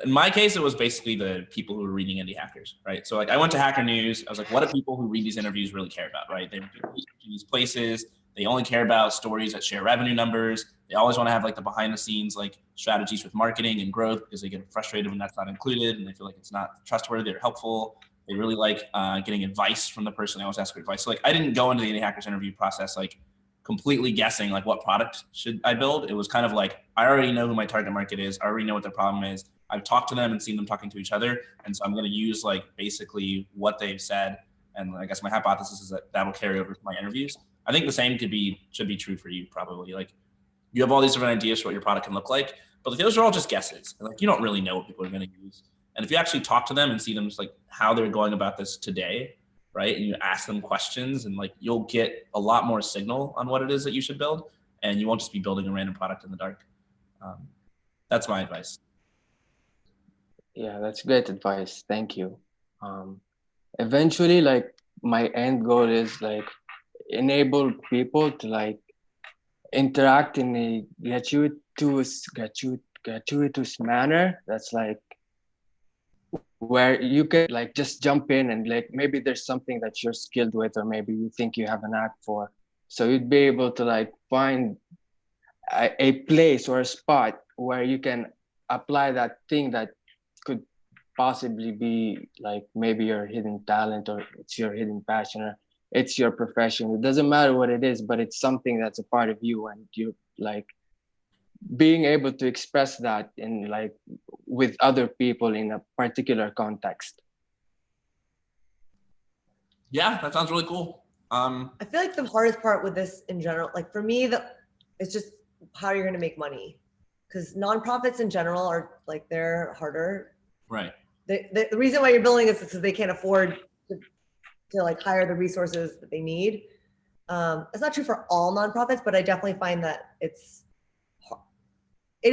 in my case, it was basically the people who were reading Indie Hackers, right? So like I went to Hacker News. I was like, what do people who read these interviews really care about, right? They do research in these places. They only care about stories that share revenue numbers. They always want to have like the behind the scenes like strategies with marketing and growth, because they get frustrated when that's not included and they feel like it's not trustworthy or helpful. They really like getting advice from the person. They always ask for advice. So like I didn't go into the Indie Hackers interview process like completely guessing like what product should I build. It was kind of like, I already know who my target market is. I already know what their problem is. I've talked to them and seen them talking to each other. And so I'm going to use like basically what they've said. And I guess my hypothesis is that will carry over to my interviews. I think the same should be true for you probably. Like you have all these different ideas for what your product can look like, but those are all just guesses. And like, you don't really know what people are going to use. And if you actually talk to them and see them just like how they're going about this today, right? And you ask them questions and like, you'll get a lot more signal on what it is that you should build. And you won't just be building a random product in the dark. That's my advice. Yeah, that's great advice. Thank you. Eventually, like my end goal is like enable people to like interact in a gratuitous manner. That's like where you can like just jump in and like maybe there's something that you're skilled with, or maybe you think you have an knack for. So you'd be able to like find a place or a spot where you can apply that thing that could possibly be like maybe your hidden talent, or it's your hidden passion, or it's your profession. It doesn't matter what it is, but it's something that's a part of you, and you like being able to express that in like with other people in a particular context. Yeah, that sounds really cool. I feel like the hardest part with this in general, like for me, it's just how you're going to make money, because nonprofits in general are like, they're harder. Right. The reason why you're building is because they can't afford to like hire the resources that they need. It's not true for all nonprofits, but I definitely find that it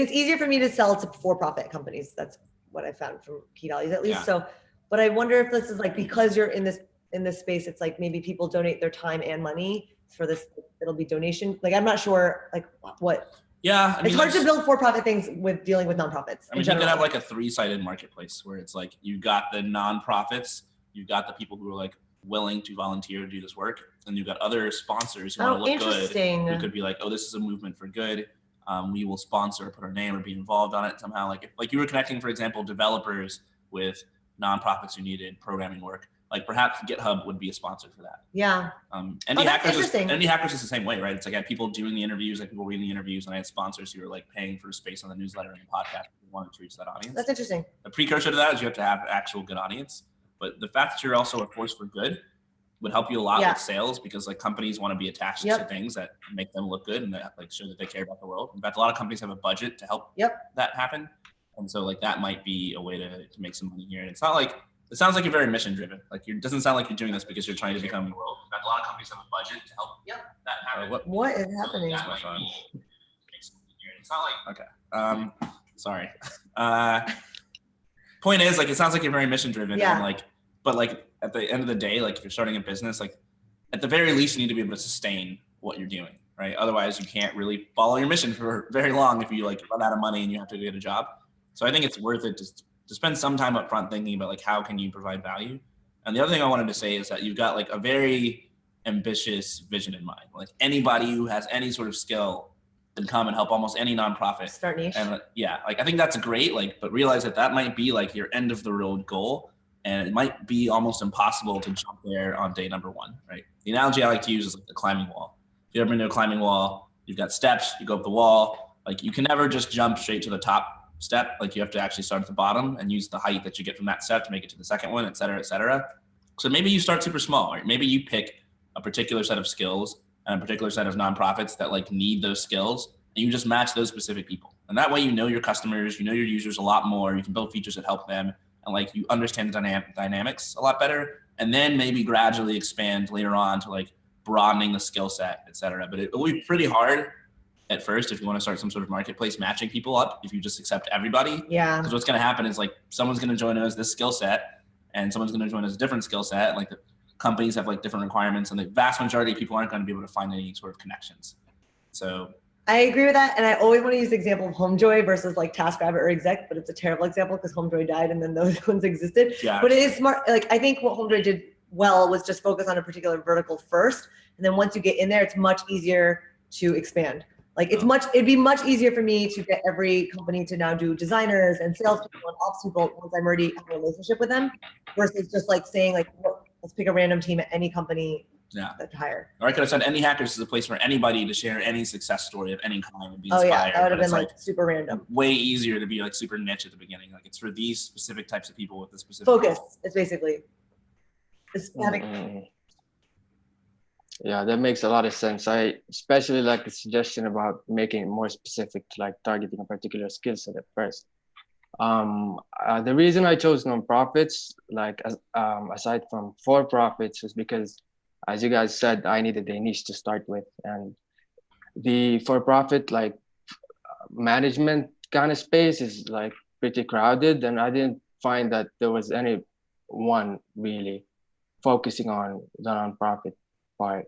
is easier for me to sell to for-profit companies. That's what I found from Key Values, at least. Yeah. So, but I wonder if this is like, because you're in this space, it's like maybe people donate their time and money for this. It'll be donation. Like, I'm not sure like what. Yeah, I mean, it's hard to build for-profit things with dealing with nonprofits. I mean, you could have like a three-sided marketplace where it's like you've got the nonprofits, you've got the people who are like willing to volunteer to do this work, and you've got other sponsors who want to look good, who could be like, oh, this is a movement for good. We will sponsor, put our name, or be involved on it somehow. Like, if you were connecting, for example, developers with nonprofits who needed programming work, like perhaps GitHub would be a sponsor for that. Yeah. Indie Hackers is the same way, right? It's like I had people doing the interviews, like people reading the interviews, and I had sponsors who were like paying for space on the newsletter and the podcast who wanted to reach that audience. That's interesting. The precursor to that is you have to have an actual good audience, but the fact that you're also a force for good would help you a lot with sales, because like companies want to be attached to things that make them look good and that like show that they care about the world. In fact, a lot of companies have a budget to help that happen, and so like that might be a way to make some money here. And it's not like, it sounds like you're very mission driven. Like, it doesn't sound like you're doing this because you're trying to become the world. In fact, a lot of companies have a budget to help that happen. What is happening? It's not like, okay. Sorry. Point is, like, it sounds like you're very mission driven. Yeah. And like, but like at the end of the day, like if you're starting a business, like at the very least, you need to be able to sustain what you're doing, right? Otherwise, you can't really follow your mission for very long if you like run out of money and you have to get a job. So I think it's worth it to spend some time up front thinking about like, how can you provide value? And the other thing I wanted to say is that you've got like a very ambitious vision in mind. Like, anybody who has any sort of skill can come and help almost any nonprofit. Start niche. And like, I think that's great. Like, but realize that might be like your end of the road goal. And it might be almost impossible to jump there on day number one, right? The analogy I like to use is like the climbing wall. If you've ever been to a climbing wall, you've got steps, you go up the wall. Like, you can never just jump straight to the top step. Like, you have to actually start at the bottom and use the height that you get from that step to make it to the second one, et cetera, et cetera. So maybe you start super small, right? Maybe you pick a particular set of skills and a particular set of nonprofits that like need those skills, and you just match those specific people. And that way, you know your customers, you know your users a lot more. You can build features that help them, and like you understand the dynamics a lot better. And then maybe gradually expand later on to like broadening the skill set, et cetera. But it will be pretty hard at first if you want to start some sort of marketplace matching people up, if you just accept everybody. Yeah. Because what's going to happen is like someone's going to join us this skill set and someone's going to join us a different skill set. And like the companies have like different requirements, and the vast majority of people aren't going to be able to find any sort of connections. So I agree with that. And I always want to use the example of HomeJoy versus like TaskRabbit or Exec, but it's a terrible example because HomeJoy died and then those ones existed. Yeah. But it is smart. Like, I think what HomeJoy did well was just focus on a particular vertical first. And then once you get in there, it's much easier to expand. Like, it'd be much easier for me to get every company to now do designers and salespeople and ops people once I'm already have a relationship with them, versus just like saying like, well, let's pick a random team at any company to hire. Or I could have said Indie Hackers is a place for anybody to share any success story of any kind and be inspired. Oh yeah, that would have been like super random. Way easier to be like super niche at the beginning. Like, it's for these specific types of people with the specific focus. goal. It's basically having. Yeah, that makes a lot of sense. I especially like the suggestion about making it more specific to like targeting a particular skill set at first. The reason I chose nonprofits, like aside from for-profits, was because, as you guys said, I needed a niche to start with, and the for-profit like management kind of space is like pretty crowded, and I didn't find that there was anyone really focusing on the nonprofit part.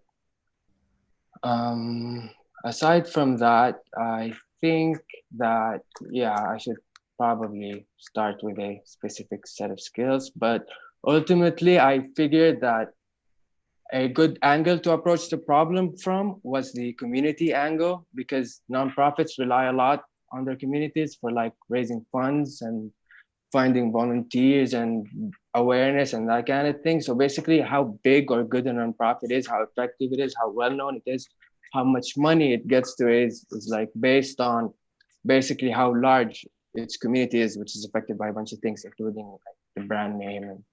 Aside from that, I think that I should probably start with a specific set of skills. But ultimately, I figured that a good angle to approach the problem from was the community angle, because nonprofits rely a lot on their communities for like raising funds and finding volunteers and awareness and that kind of thing. So basically, how big or good a nonprofit is, how effective it is, how well known it is, how much money it gets to is like based on basically how large its community is, which is affected by a bunch of things, including like the brand name and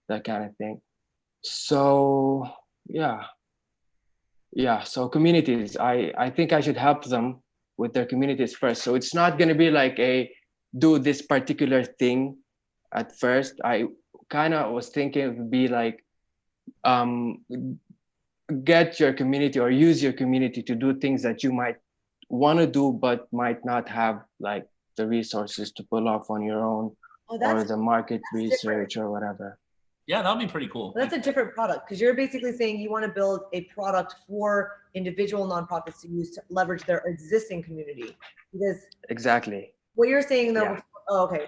that kind of thing. So so communities, I think I should help them with their communities first. So it's not going to be like a do this particular thing at first. I kind of was thinking it would be like get your community or use your community to do things that you might want to do but might not have like the resources to pull off on your own, or the market research or whatever. Yeah, that would be pretty cool. That's a different product, because you're basically saying you want to build a product for individual nonprofits to use to leverage their existing community. Because exactly what you're saying though, Yeah. Oh, okay.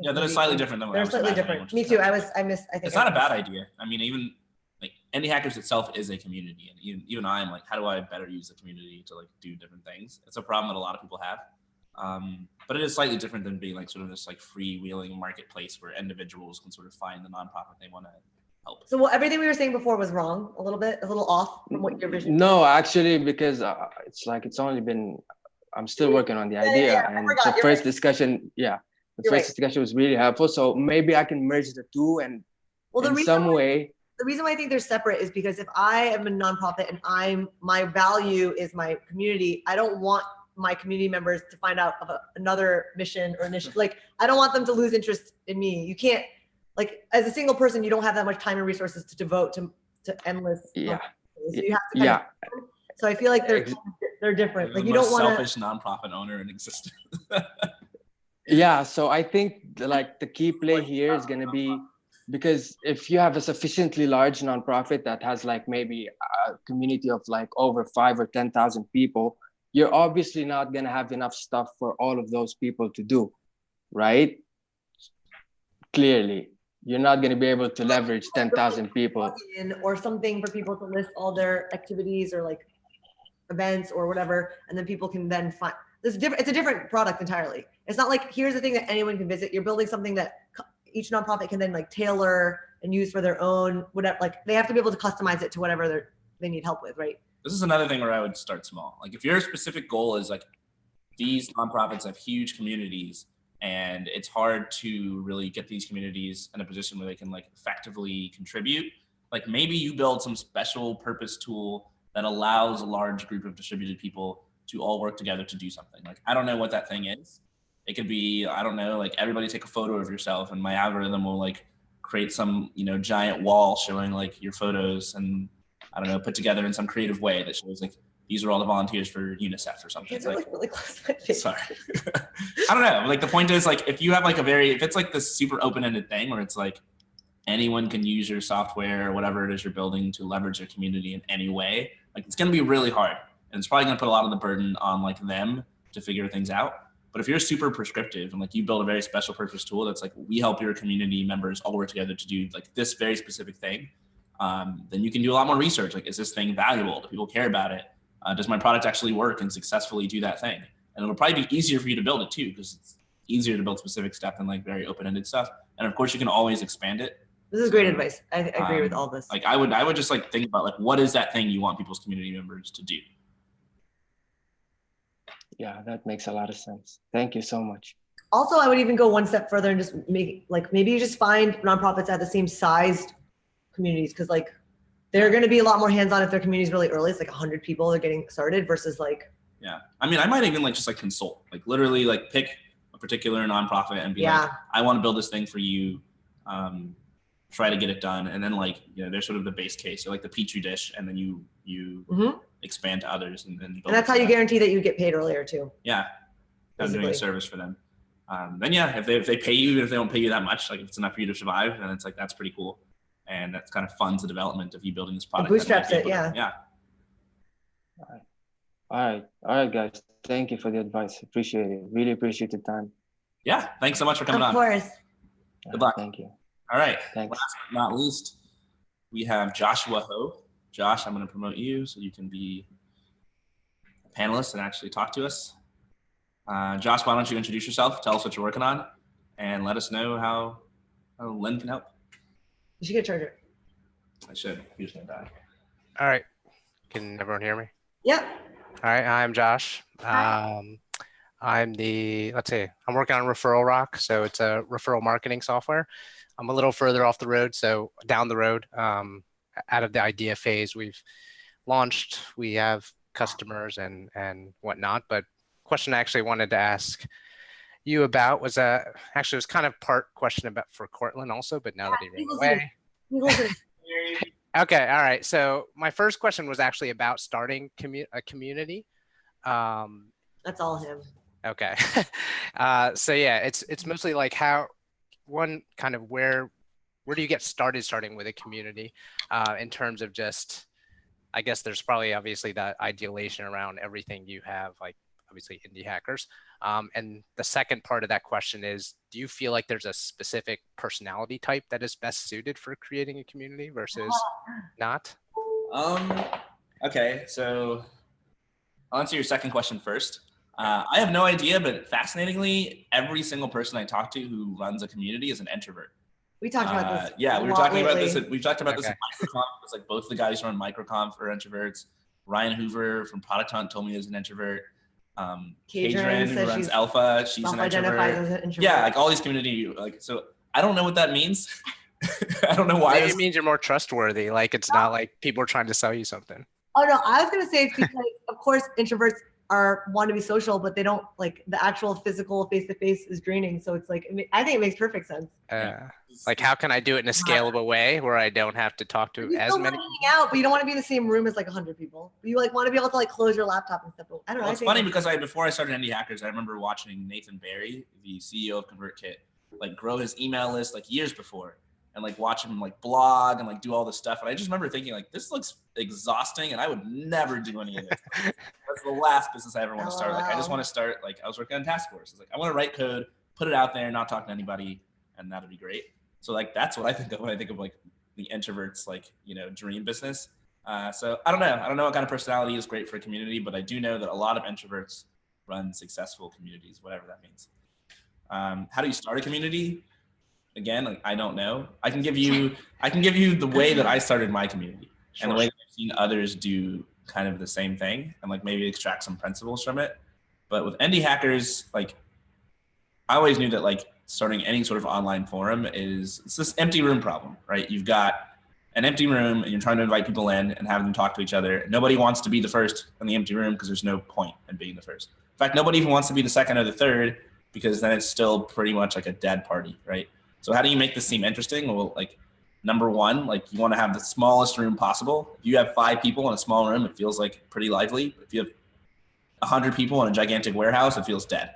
Yeah, that is slightly different than what I They're was slightly imagining, different. which Me is too. nice. I missed. I think It's not a bad idea. I mean, even like Indie Hackers itself is a community, and even I'm like, how do I better use the community to like do different things? It's a problem that a lot of people have, but it is slightly different than being like sort of this like freewheeling marketplace where individuals can sort of find the nonprofit they want to help. So everything we were saying before was wrong, a little off from what your vision. No, actually, because it's like it's only been. I'm still working on the idea, and the first discussion, discussion was really helpful. So maybe I can merge the two, and in some way. The reason why I think they're separate is because if I am a nonprofit and my value is my community, I don't want my community members to find out of another mission or initiative. Like, I don't want them to lose interest in me. You can't, like, as a single person, you don't have that much time and resources to devote to endless. Yeah. So you have to so I feel like they're different. Like, you don't want selfish nonprofit owner in existence. Yeah. So I think like the key play here is going to be, because if you have a sufficiently large nonprofit that has like maybe a community of like over 5,000 or 10,000 people, you're obviously not going to have enough stuff for all of those people to do, right? Clearly, you're not going to be able to leverage 10,000 people. Or something for people to list all their activities or like events or whatever, and then people can then find. It's a different product entirely. It's not like here's the thing that anyone can visit. You're building something that each nonprofit can then like tailor and use for their own whatever. Like they have to be able to customize it to whatever they need help with, right? This is another thing where I would start small. Like if your specific goal is like these nonprofits have huge communities and it's hard to really get these communities in a position where they can like effectively contribute, like maybe you build some special purpose tool that allows a large group of distributed people to all work together to do something. Like, I don't know what that thing is. It could be, I don't know, like everybody take a photo of yourself and my algorithm will like create some, giant wall showing like your photos and I don't know, put together in some creative way that shows like, these are all the volunteers for UNICEF or something. It's like really close to my face. Sorry. I don't know. Like the point is like, if you have like if it's like this super open-ended thing where it's like anyone can use your software or whatever it is you're building to leverage your community in any way, like it's going to be really hard. And it's probably going to put a lot of the burden on like them to figure things out. But if you're super prescriptive and like you build a very special purpose tool that's like, we help your community members all work together to do like this very specific thing, then you can do a lot more research. Like, is this thing valuable? Do people care about it? Does my product actually work and successfully do that thing? And it'll probably be easier for you to build it too, because it's easier to build specific stuff than like very open-ended stuff. And of course you can always expand it. This is great advice. I agree with all this. Like I would just like think about like, what is that thing you want people's community members to do? Yeah, that makes a lot of sense. Thank you so much. Also, I would even go one step further and just make like, maybe you just find nonprofits at the same sized communities. Cause like they're going to be a lot more hands-on if their community is really early. It's like 100 people they're getting started versus like. Yeah. I mean, I might even like just like consult, like literally like pick a particular nonprofit and be like, I want to build this thing for you. Try to get it done. And then like, there's sort of the base case or like the Petri dish. And then you expand to others. And that's how you guarantee that you get paid earlier too. Yeah. I'm doing a service for them. Then yeah, if they pay you, if they don't pay you that much, like if it's enough for you to survive, then it's like, that's pretty cool. And that kind of funds the development of you building this product. It bootstraps it, yeah. Yeah. All right, guys. Thank you for the advice. Appreciate it. Really appreciate the time. Yeah, thanks so much for coming Of on. course. Good luck. Thank you. All right. Thanks. Last but not least, we have Joshua Ho. Josh, I'm going to promote you so you can be a panelist and actually talk to us. Josh, why don't you introduce yourself? Tell us what you're working on, and let us know how Lynne can help. You should get a charger. I should. He's going to die. All right. Can everyone hear me? Yep. All right. I'm Josh. I'm working on Referral Rock. So it's a referral marketing software. I'm a little further off the road. So down the road, out of the idea phase, we've launched, we have customers and whatnot. But question I actually wanted to ask you about was actually it was kind of part question about for Courtland also, but now that he ran away. Okay, all right. So my first question was actually about starting a community. That's all him. Okay. So yeah, it's mostly like where do you get starting with a community in terms of just, I guess there's probably obviously that ideation around everything you have, like obviously indie hackers. And the second part of that question is, do you feel like there's a specific personality type that is best suited for creating a community versus not? Okay, so I'll answer your second question first. I have no idea, but fascinatingly, every single person I talk to who runs a community is an introvert. We talked about this. Yeah, we were talking about this. We've talked about Okay. this at MicroConf. It's like both the guys who run MicroConf are introverts. Ryan Hoover from Product Hunt told me he was an introvert. Kadrin, who runs Alpha, she's an introvert. Yeah, like all these community, like, so I don't know what that means. I don't know why. Maybe it means you're more trustworthy. Like it's not like people are trying to sell you something. Oh no, I was gonna say it's because of course introverts want to be social, but they don't like the actual physical face-to-face is draining. So it's like, I think it makes perfect sense. Like how can I do it in a scalable way where I don't have to talk to as many people? Out, but you don't want to be in the same room as like 100 people. You like want to be able to like close your laptop and stuff. I don't know. Well, it's funny because before I started Indie Hackers, I remember watching Nathan Barry, the CEO of ConvertKit, like grow his email list like years before, and like watch him like blog and like do all this stuff. And I just remember thinking like, this looks exhausting and I would never do any of this. That's the last business I ever want to start. Like I just want to start, like I was working on task force. It's like, I want to write code, put it out there, not talk to anybody, and that'd be great. So like, that's what I think of when I think of like the introverts, like, you know, dream business. So I don't know. I don't know what kind of personality is great for a community, but I do know that a lot of introverts run successful communities, whatever that means. How do you start a community? Again, like, I don't know. I can give you the way that I started my community and the way that I've seen others do kind of the same thing and like maybe extract some principles from it. But with Indie Hackers, like I always knew that like starting any sort of online forum it's this empty room problem, right? You've got an empty room and you're trying to invite people in and have them talk to each other. Nobody wants to be the first in the empty room because there's no point in being the first. In fact, nobody even wants to be the second or the third because then it's still pretty much like a dead party, right? So how do you make this seem interesting? Well, like number one, like you want to have the smallest room possible. If you have 5 people in a small room, it feels like pretty lively. If you have 100 people in a gigantic warehouse, it feels dead,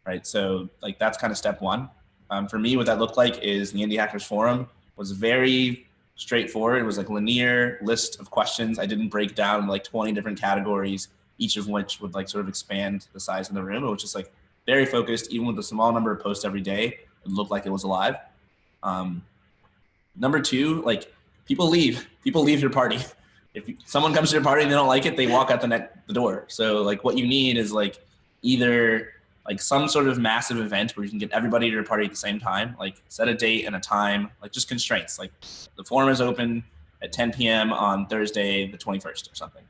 right? So like that's kind of step one. For me, what that looked like is the Indie Hackers Forum was very straightforward. It was like linear list of questions. I didn't break down like 20 different categories, each of which would like sort of expand the size of the room. It was just like very focused, even with a small number of posts every day, it looked like it was alive. Number two, like people leave your party. If someone comes to your party and they don't like it, they walk out the door. So like what you need is like either like some sort of massive event where you can get everybody to your party at the same time, like set a date and a time, like just constraints. Like the forum is open at 10 p.m. on Thursday, the 21st or something.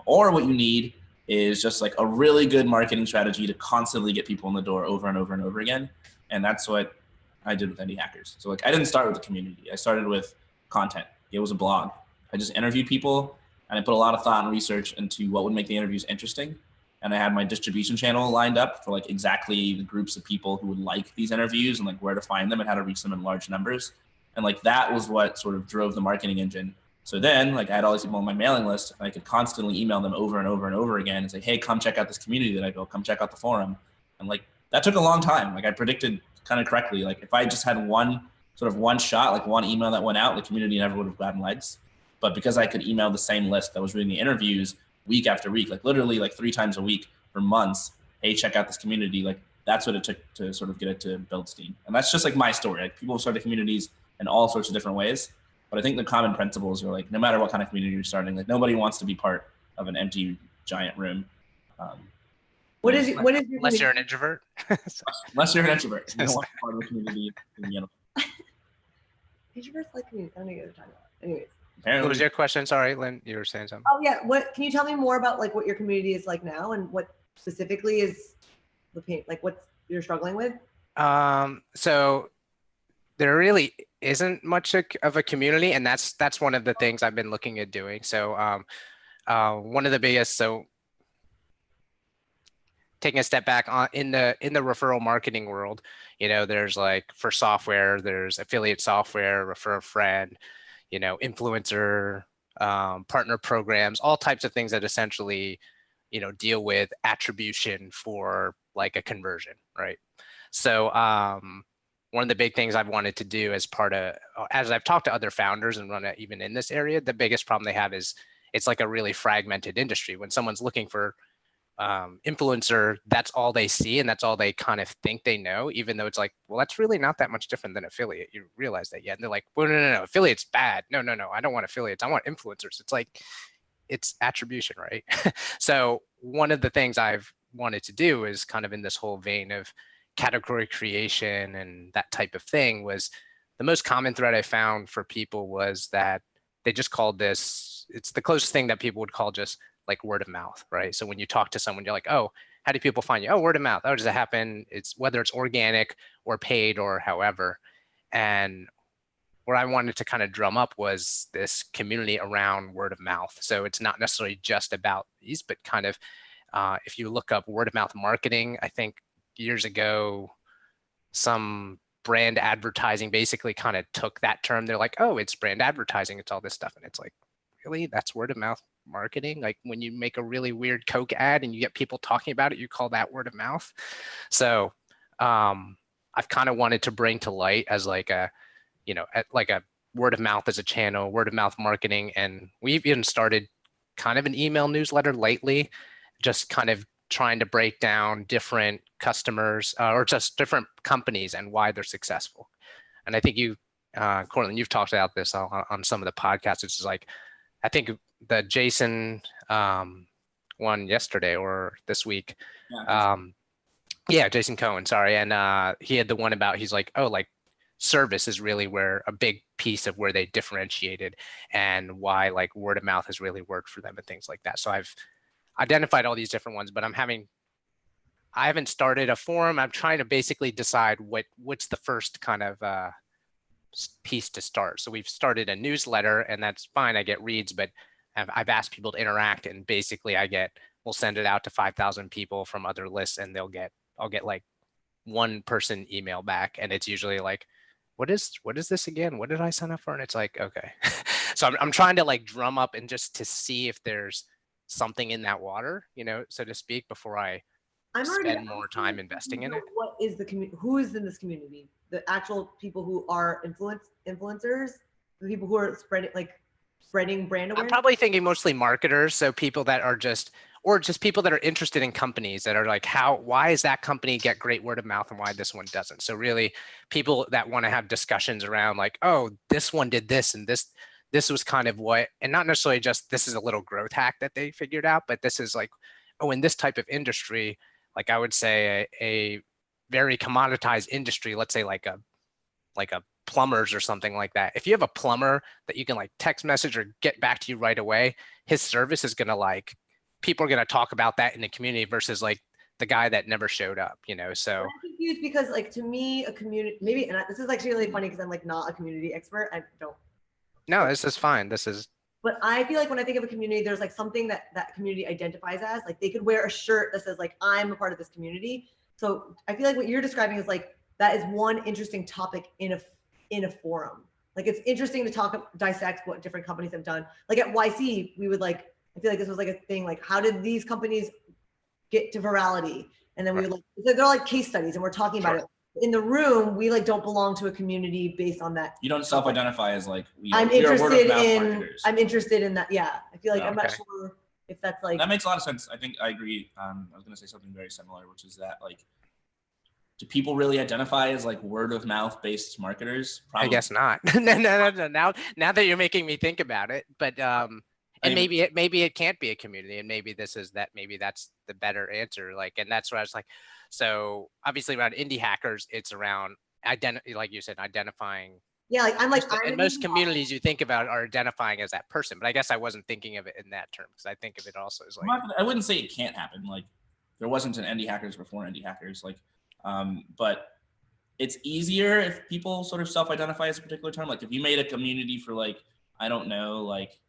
Or what you need is just like a really good marketing strategy to constantly get people in the door over and over and over again. And that's what I did with Indie Hackers. So like I didn't start with the community. I started with content. It was a blog. I just interviewed people and I put a lot of thought and research into what would make the interviews interesting. And I had my distribution channel lined up for like exactly the groups of people who would like these interviews and like where to find them and how to reach them in large numbers. And like that was what sort of drove the marketing engine. So then like I had all these people on my mailing list and I could constantly email them over and over and over again and say, hey, come check out this community that I built, come check out the forum. And like that took a long time. Like I predicted kind of correctly. Like if I just had one shot, like one email that went out, the community never would have gotten legs. But because I could email the same list that was reading the interviews week after week, like literally like 3 times a week for months, hey, check out this community, like that's what it took to sort of get it to build steam. And that's just like my story. Like people started communities in all sorts of different ways. But I think the common principles are like, no matter what kind of community you're starting, like nobody wants to be part of an empty giant room. What is your unless you're an introvert? Unless you're an introvert, you don't want to be part of the community. Introverts like community. I don't know what you're talking about. Anyways. Apparently, What was your question? Sorry, Lynn, you were saying something. Oh yeah. What can you tell me more about like what your community is like now and what specifically is the pain, like what you're struggling with? So there really isn't much of a community, and that's one of the things I've been looking at doing. So one of the biggest, so taking a step back in the referral marketing world, you know, there's like for software, there's affiliate software, refer a friend, you know, influencer, partner programs, all types of things that essentially, you know, deal with attribution for like a conversion, right? So one of the big things I've wanted to do as I've talked to other founders and run it even in this area, the biggest problem they have is it's like a really fragmented industry. When someone's looking for influencer, that's all they see and that's all they kind of think they know, even though it's like, well, that's really not that much different than affiliate. You realize that, yeah? And they're like, well, no, affiliate's bad. No, I don't want affiliates. I want influencers. It's like, it's attribution, right? So one of the things I've wanted to do is kind of in this whole vein of category creation and that type of thing. Was the most common thread I found for people was that they just called this, it's the closest thing that people would call just like word of mouth, right? So when you talk to someone, you're like, oh, how do people find you? Oh, word of mouth. Oh, does it happen? It's whether it's organic or paid or however. And what I wanted to kind of drum up was this community around word of mouth. So it's not necessarily just about these, but kind of if you look up word of mouth marketing, I think years ago, some brand advertising basically kind of took that term. They're like, oh, it's brand advertising. It's all this stuff. And it's like, really? That's word of mouth marketing? Like when you make a really weird Coke ad and you get people talking about it, you call that word of mouth? So I've kind of wanted to bring to light as like a, you know, like a word of mouth as a channel, word of mouth marketing. And we've even started kind of an email newsletter lately, just kind of trying to break down different customers or just different companies and why they're successful. And I think you, Courtland, you've talked about this on some of the podcasts. It's just like, I think the Jason one yesterday or this week. Jason Cohen, sorry. And he had the one about, he's like, oh, like service is really where a big piece of where they differentiated and why like word of mouth has really worked for them and things like that. So I've identified all these different ones, but I haven't started a forum. I'm trying to basically decide what's the first kind of piece to start. So we've started a newsletter, and that's fine. I get reads, but I've asked people to interact, and basically we'll send it out to 5,000 people from other lists, and I'll get like one person email back, and it's usually like, what is this again? What did I sign up for? And it's like, okay. So I'm trying to like drum up and just to see if there's something in that water, you know, so to speak, before I spend more time investing in it. What is the community? Who is in this community? The actual people who are influencers, the people who are spreading brand awareness? I'm probably thinking mostly marketers. So people that are just people that are interested in companies that are like, why does that company get great word of mouth and why this one doesn't? So really people that want to have discussions around like, oh, this one did this and this was kind of what, and not necessarily just this is a little growth hack that they figured out, but this is like, oh, in this type of industry, like I would say a very commoditized industry, let's say like a plumbers or something like that. If you have a plumber that you can like text message or get back to you right away, his service is going to like, people are going to talk about that in the community versus like the guy that never showed up, you know? So I'm confused because like to me, a community, maybe, and this is actually really funny because I'm like not a community expert. I don't. No, this is fine. But I feel like when I think of a community, there's like something that community identifies as. Like they could wear a shirt that says like, I'm a part of this community. So I feel like what you're describing is like, that is one interesting topic in a forum. Like it's interesting to dissect what different companies have done. Like at YC, we would like, I feel like this was like a thing, like how did these companies get to virality? And then we would like, they're like case studies and we're talking about it. In the room, we like don't belong to a community based on that. You don't self-identify as like, I'm interested in that. Yeah. I feel like I'm not sure if that's like. That makes a lot of sense. I think I agree. I was going to say something very similar, which is that like, do people really identify as like word of mouth based marketers? I guess not. No. Now that you're making me think about it, but and maybe it can't be a community, and maybe that's the better answer. Like, and that's what I was like. So obviously around indie hackers, it's around like you said, identifying. Yeah, like I'm and most communities you think about are identifying as that person, but I guess I wasn't thinking of it in that term, because I think of it also as like. I wouldn't say it can't happen. Like, there wasn't an indie hackers before indie hackers. Like, but it's easier if people sort of self-identify as a particular term. Like, if you made a community for like, I don't know, like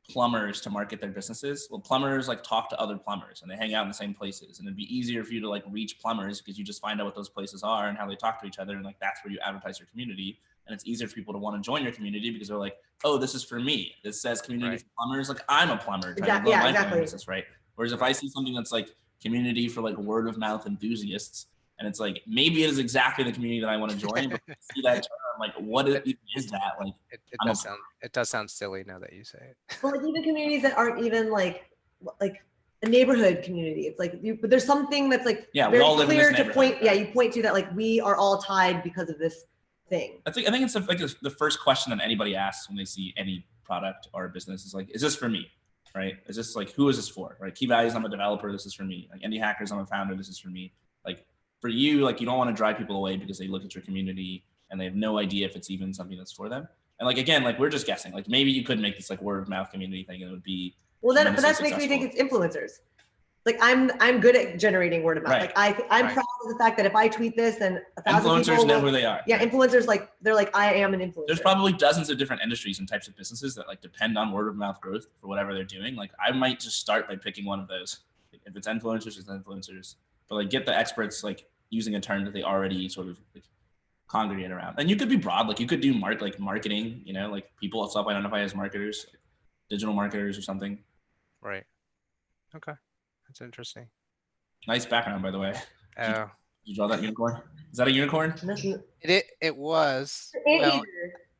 plumbers to market their businesses, well, plumbers like talk to other plumbers and they hang out in the same places, and it'd be easier for you to like reach plumbers because you just find out what those places are and how they talk to each other, and like that's where you advertise your community. And it's easier for people to want to join your community because they're like, oh, this is for me. This says community for plumbers. Like, I'm a plumber trying to build my family business, right? Whereas if I see something that's like community for like word of mouth enthusiasts, and it's like, maybe it is exactly the community that I want to join, but see that term, like, what is that? Like, it does sound silly now that you say it. Well, like even communities that aren't even like a neighborhood community. It's like but there's something that's like very clear to point. Yeah, you point to that, like, we are all tied because of this thing. I think it's like the first question that anybody asks when they see any product or business is like, is this for me? Right? Is this like, who is this for? Right? Key values, I'm a developer, this is for me. Like, indie hackers, I'm a founder, this is for me. Like, for you, like, you don't want to drive people away because they look at your community and they have no idea if it's even something that's for them. And like, again, like, we're just guessing. Like, maybe you could make this like word of mouth community thing and it would be but that makes me think it's influencers. Like, I'm good at generating word of mouth. Right. Like I'm proud of the fact that if I tweet this, then 1,000 influencers people know who they are. Yeah, influencers, like, they're like, I am an influencer. There's probably dozens of different industries and types of businesses that like depend on word of mouth growth for whatever they're doing. Like, I might just start by picking one of those. If it's influencers, it's influencers. But like, get the experts like using a term that they already sort of like congregate around. And you could be broad, like you could do marketing, you know, like people self-identify as marketers, like digital marketers or something. Right. Okay. That's interesting. Nice background, by the way. Oh. Did you draw that unicorn? Is that a unicorn? It was. Well,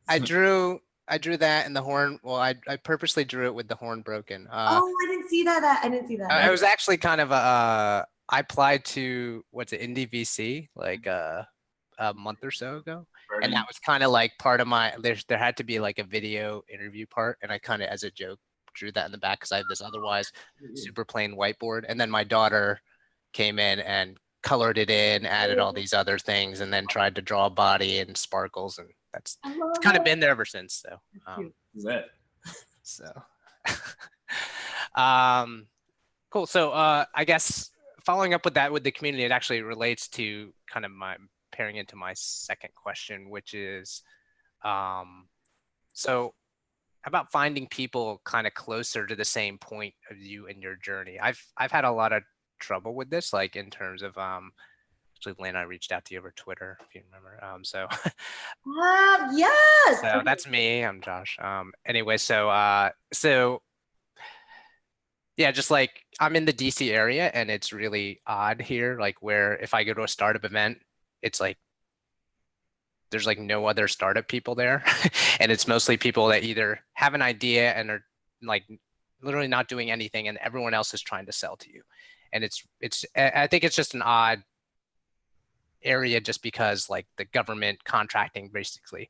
I drew that and the horn. Well, I purposely drew it with the horn broken. I didn't see that. I didn't see that. I was actually kind of I applied to Indie VC like a month or so ago, and that was kind of like part of my. There had to be like a video interview part, and I kind of, as a joke, drew that in the back because I have this otherwise super plain whiteboard, and then my daughter came in and colored it in, added all these other things, and then tried to draw a body and sparkles, and it's kind of been there ever since. So is it? So cool. So I guess following up with that with the community, it actually relates to kind of my pairing into my second question, which is so about finding people kind of closer to the same point of you in your journey. I've had a lot of trouble with this, like in terms of actually, Lynne, I reached out to you over Twitter, if you remember. Yes. So that's me. I'm Josh. Anyway, so yeah, just like I'm in the DC area, and it's really odd here. Like, where if I go to a startup event, it's like there's like no other startup people there, and it's mostly people that either have an idea and are like literally not doing anything, and everyone else is trying to sell to you. And I think it's just an odd area, just because like the government contracting basically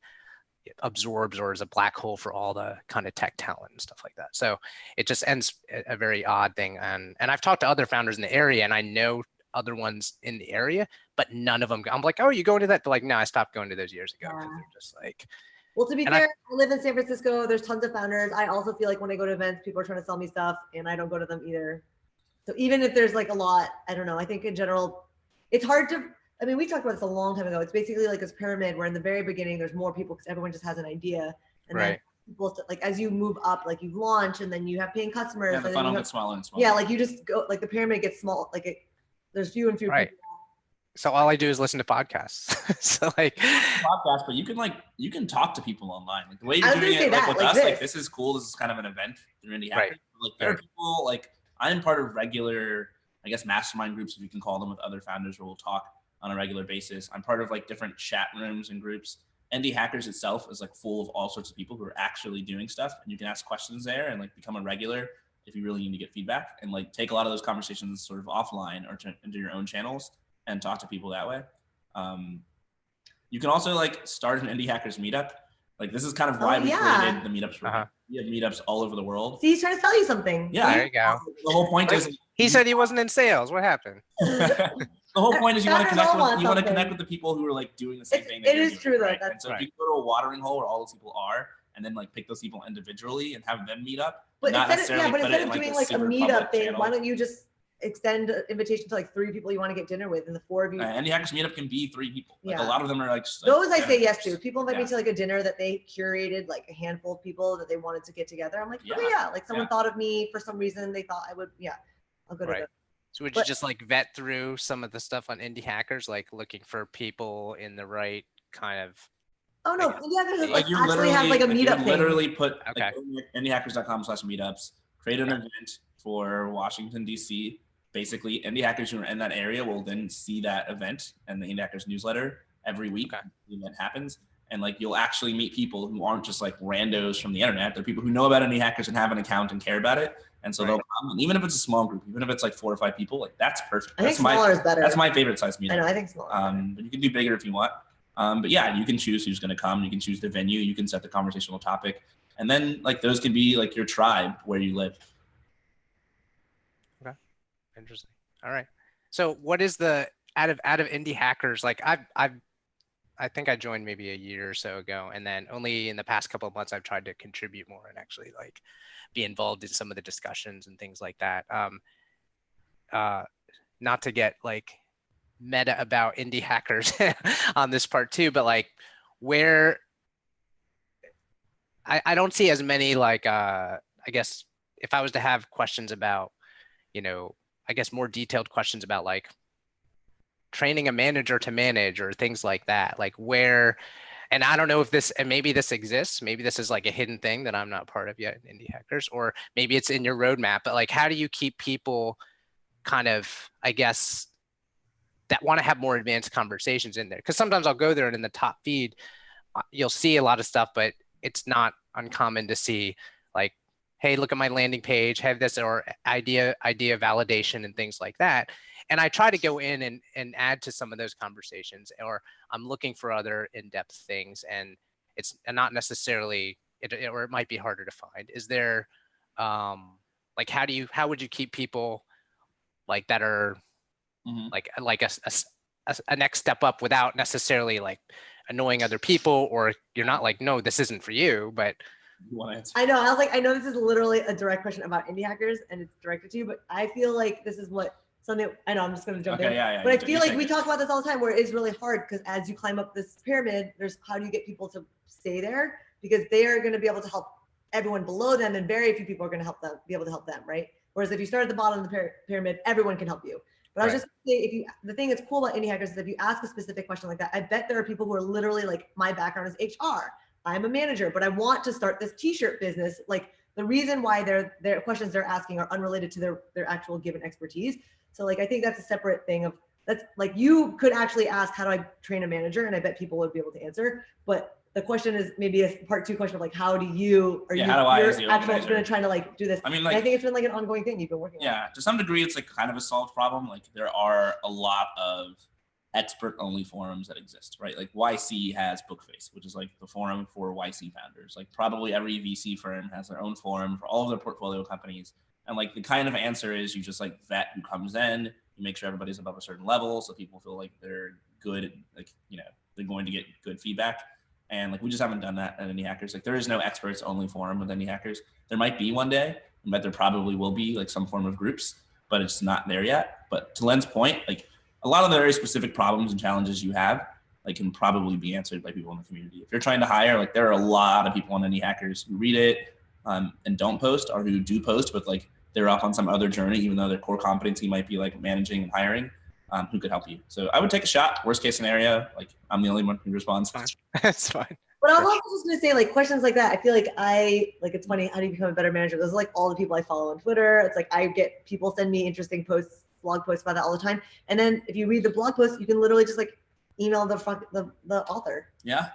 absorbs or is a black hole for all the kind of tech talent and stuff like that. So it just ends a very odd thing. And I've talked to other founders in the area, and I know other ones in the area, but none of them. I'm like, oh, you going to that? They're like, no, I stopped going to those years ago. Because they're just like. Well, to be fair, I live in San Francisco. There's tons of founders. I also feel like when I go to events, people are trying to sell me stuff, and I don't go to them either. So even if there's like a lot, I don't know. I think in general, it's hard to. I mean, we talked about this a long time ago. It's basically like this pyramid where in the very beginning, there's more people because everyone just has an idea, and then people like as you move up, like you launch, and then you have paying customers. Yeah, the funnel gets smaller and smaller. Yeah, like you just go, like the pyramid gets small. Like there's few and few people. So all I do is listen to podcasts. So like podcasts, but you can talk to people online. Like the way you're doing it, like with us, like this is cool. This is kind of an event through Indie Hackers. Like there are people like I'm part of regular, I guess, mastermind groups, if you can call them, with other founders where we'll talk on a regular basis. I'm part of like different chat rooms and groups. Indie Hackers itself is like full of all sorts of people who are actually doing stuff, and you can ask questions there and like become a regular if you really need to get feedback, and like take a lot of those conversations sort of offline or into your own channels and talk to people that way. You can also like start an Indie Hackers meetup. Like this is kind of why we created the meetups. We have meetups all over the world. See, he's trying to sell you something. Yeah, there you go. The whole point is he said he wasn't in sales. What happened? The whole point is you want to connect with the people who are like doing the same thing. It is true though. Right? And so if you go to a watering hole where all those people are, and then like pick those people individually and have them meet up. But instead of doing like a meetup thing, why don't you just extend an invitation to like 3 people you want to get dinner with, and the 4 of you. Indie Hackers meetup can be 3 people. Like a lot of them are like just, those I say yes to. If people invite me to like a dinner that they curated, like a handful of people that they wanted to get together, I'm like, okay, like someone thought of me for some reason. They thought I would, I'll go to that. So would you just like vet through some of the stuff on Indie Hackers, like looking for people in the right kind of. Oh no, Indie Hackers like you actually have like a meetup thing. Literally put like indiehackers.com/meetups, create an event for Washington DC. Basically, Indie Hackers who are in that area will then see that event and the Indie Hackers newsletter every week. The event happens, and like you'll actually meet people who aren't just like randos from the internet. They're people who know about Indie Hackers and have an account and care about it, and so they'll come. And even if it's a small group, even if it's like 4 or 5 people, like that's perfect. I think smaller is better. That's my favorite size meetup. I know. I think smaller. But you can do bigger if you want. But yeah, you can choose who's going to come. You can choose the venue. You can set the conversational topic, and then like those can be like your tribe where you live. Okay, interesting. All right. So what is the out of Indie Hackers? Like I think I joined maybe a year or so ago, and then only in the past couple of months I've tried to contribute more and actually like be involved in some of the discussions and things like that. Not to get like meta about Indie Hackers on this part too, but like where I don't see as many like I guess if I was to have questions about, I guess more detailed questions about like training a manager to manage or things like that, like where, and I don't know if this, and maybe this exists, maybe this is like a hidden thing that I'm not part of yet in Indie Hackers, or maybe it's in your roadmap, but like how do you keep people kind of, I guess, that want to have more advanced conversations in there? Because sometimes I'll go there and in the top feed, you'll see a lot of stuff, but it's not uncommon to see like, hey, look at my landing page, have this, or idea validation and things like that. And I try to go in and add to some of those conversations, or I'm looking for other in-depth things, and it's not necessarily, or it might be harder to find. Is there, like, how would you keep people like that are like a next step up without necessarily like annoying other people, or you're not like, no, this isn't for you, but you want to answer? I know. I was like, I know this is literally a direct question about Indie Hackers and it's directed to you, but I feel like this is what something, I know I'm just going to jump in, but I feel like we talk about this all the time where it is really hard because as you climb up this pyramid, there's how do you get people to stay there? Because they are going to be able to help everyone below them and very few people are going to help them, be able to help them, right? Whereas if you start at the bottom of the pyramid, everyone can help you. But I was just saying, the thing that's cool about Indie Hackers is if you ask a specific question like that, I bet there are people who are literally like, my background is HR. I'm a manager, but I want to start this t-shirt business. Like the reason why their questions they're asking are unrelated to their actual given expertise. So like, I think that's a separate thing of that's like, you could actually ask, how do I train a manager? And I bet people would be able to answer. But the question is maybe a part 2 question of like, how do you, are you're actually going to try to like do this? I mean, like, and I think it's been like an ongoing thing you've been working on. Yeah, to some degree, it's like kind of a solved problem. Like there are a lot of expert only forums that exist, right? Like YC has Bookface, which is like the forum for YC founders. Like probably every VC firm has their own forum for all of their portfolio companies. And like the kind of answer is you just like vet who comes in, you make sure everybody's above a certain level so people feel like they're good, like, they're going to get good feedback. And like we just haven't done that at Indie Hackers. Like there is no experts only forum with Indie Hackers. There might be one day, but there probably will be like some form of groups, but it's not there yet. But to Len's point, like a lot of the very specific problems and challenges you have, like can probably be answered by people in the community. If you're trying to hire, like there are a lot of people on Indie Hackers who read it and don't post, or who do post, but like they're off on some other journey, even though their core competency might be like managing and hiring, who could help you. So I would take a shot. Worst case scenario, like I'm the only one who responds. That's fine. But I'm also just gonna say, like, questions like that, I feel like it's funny, how do you become a better manager? Those are like all the people I follow on Twitter. It's like I get people send me interesting posts, blog posts about that all the time. And then if you read the blog post, you can literally just like email the author. Yeah.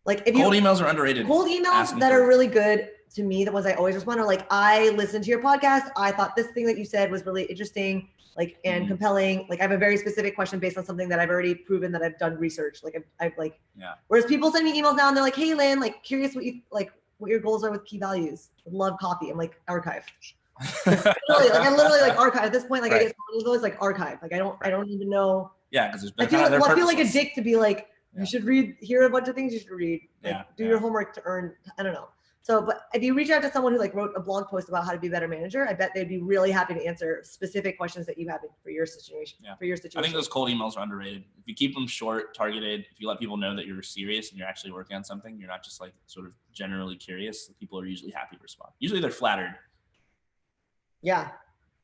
Like if cold emails are underrated. Cold emails that are really good to me, the ones I always respond are like, I listened to your podcast. I thought this thing that you said was really interesting, like, and compelling. Like I have a very specific question based on something that I've already proven that I've done research. Like I've like, whereas people send me emails now and they're like, hey Lynn, like curious what you like, what your goals are with key values. Love copy. I'm like, archive. Literally, like I literally like archive at this point. Like I get so many of those, like archive. Like I don't even know. Yeah, because I feel like a dick to be like, you should read, here are a bunch of things you should read. Like do your homework to earn, I don't know. So, but if you reach out to someone who like wrote a blog post about how to be a better manager, I bet they'd be really happy to answer specific questions that you have for your situation. For your situation. I think those cold emails are underrated. If you keep them short, targeted, if you let people know that you're serious and you're actually working on something, you're not just like sort of generally curious, people are usually happy to respond. Usually they're flattered. Yeah.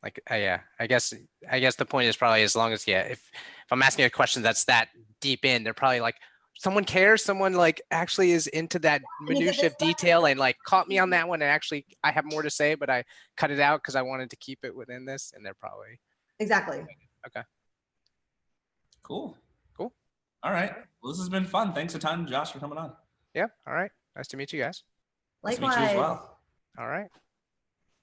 Like, yeah, I guess the point is probably as long as, if I'm asking a question that's that deep in, they're probably like, someone cares, someone like actually is into that minutia of detail and like caught me on that one. And actually I have more to say, but I cut it out because I wanted to keep it within this, and they're probably. Exactly. Okay. Cool. Cool. All right. Well, this has been fun. Thanks a ton, Josh, for coming on. Yeah. All right. Nice to meet you guys. Likewise. Nice to meet you as well. All right.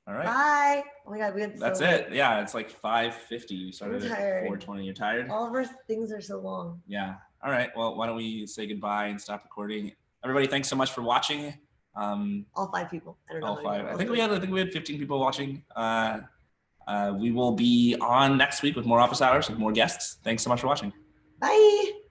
All right. Bye. Oh my God, That's it. Yeah, it's like 5:50. We started at 4:20. You're tired? All of our things are so long. Yeah. All right. Well, why don't we say goodbye and stop recording? Everybody, thanks so much for watching. All 5 people. I don't know. All 5. I think we had 15 people watching. We will be on next week with more office hours with more guests. Thanks so much for watching. Bye.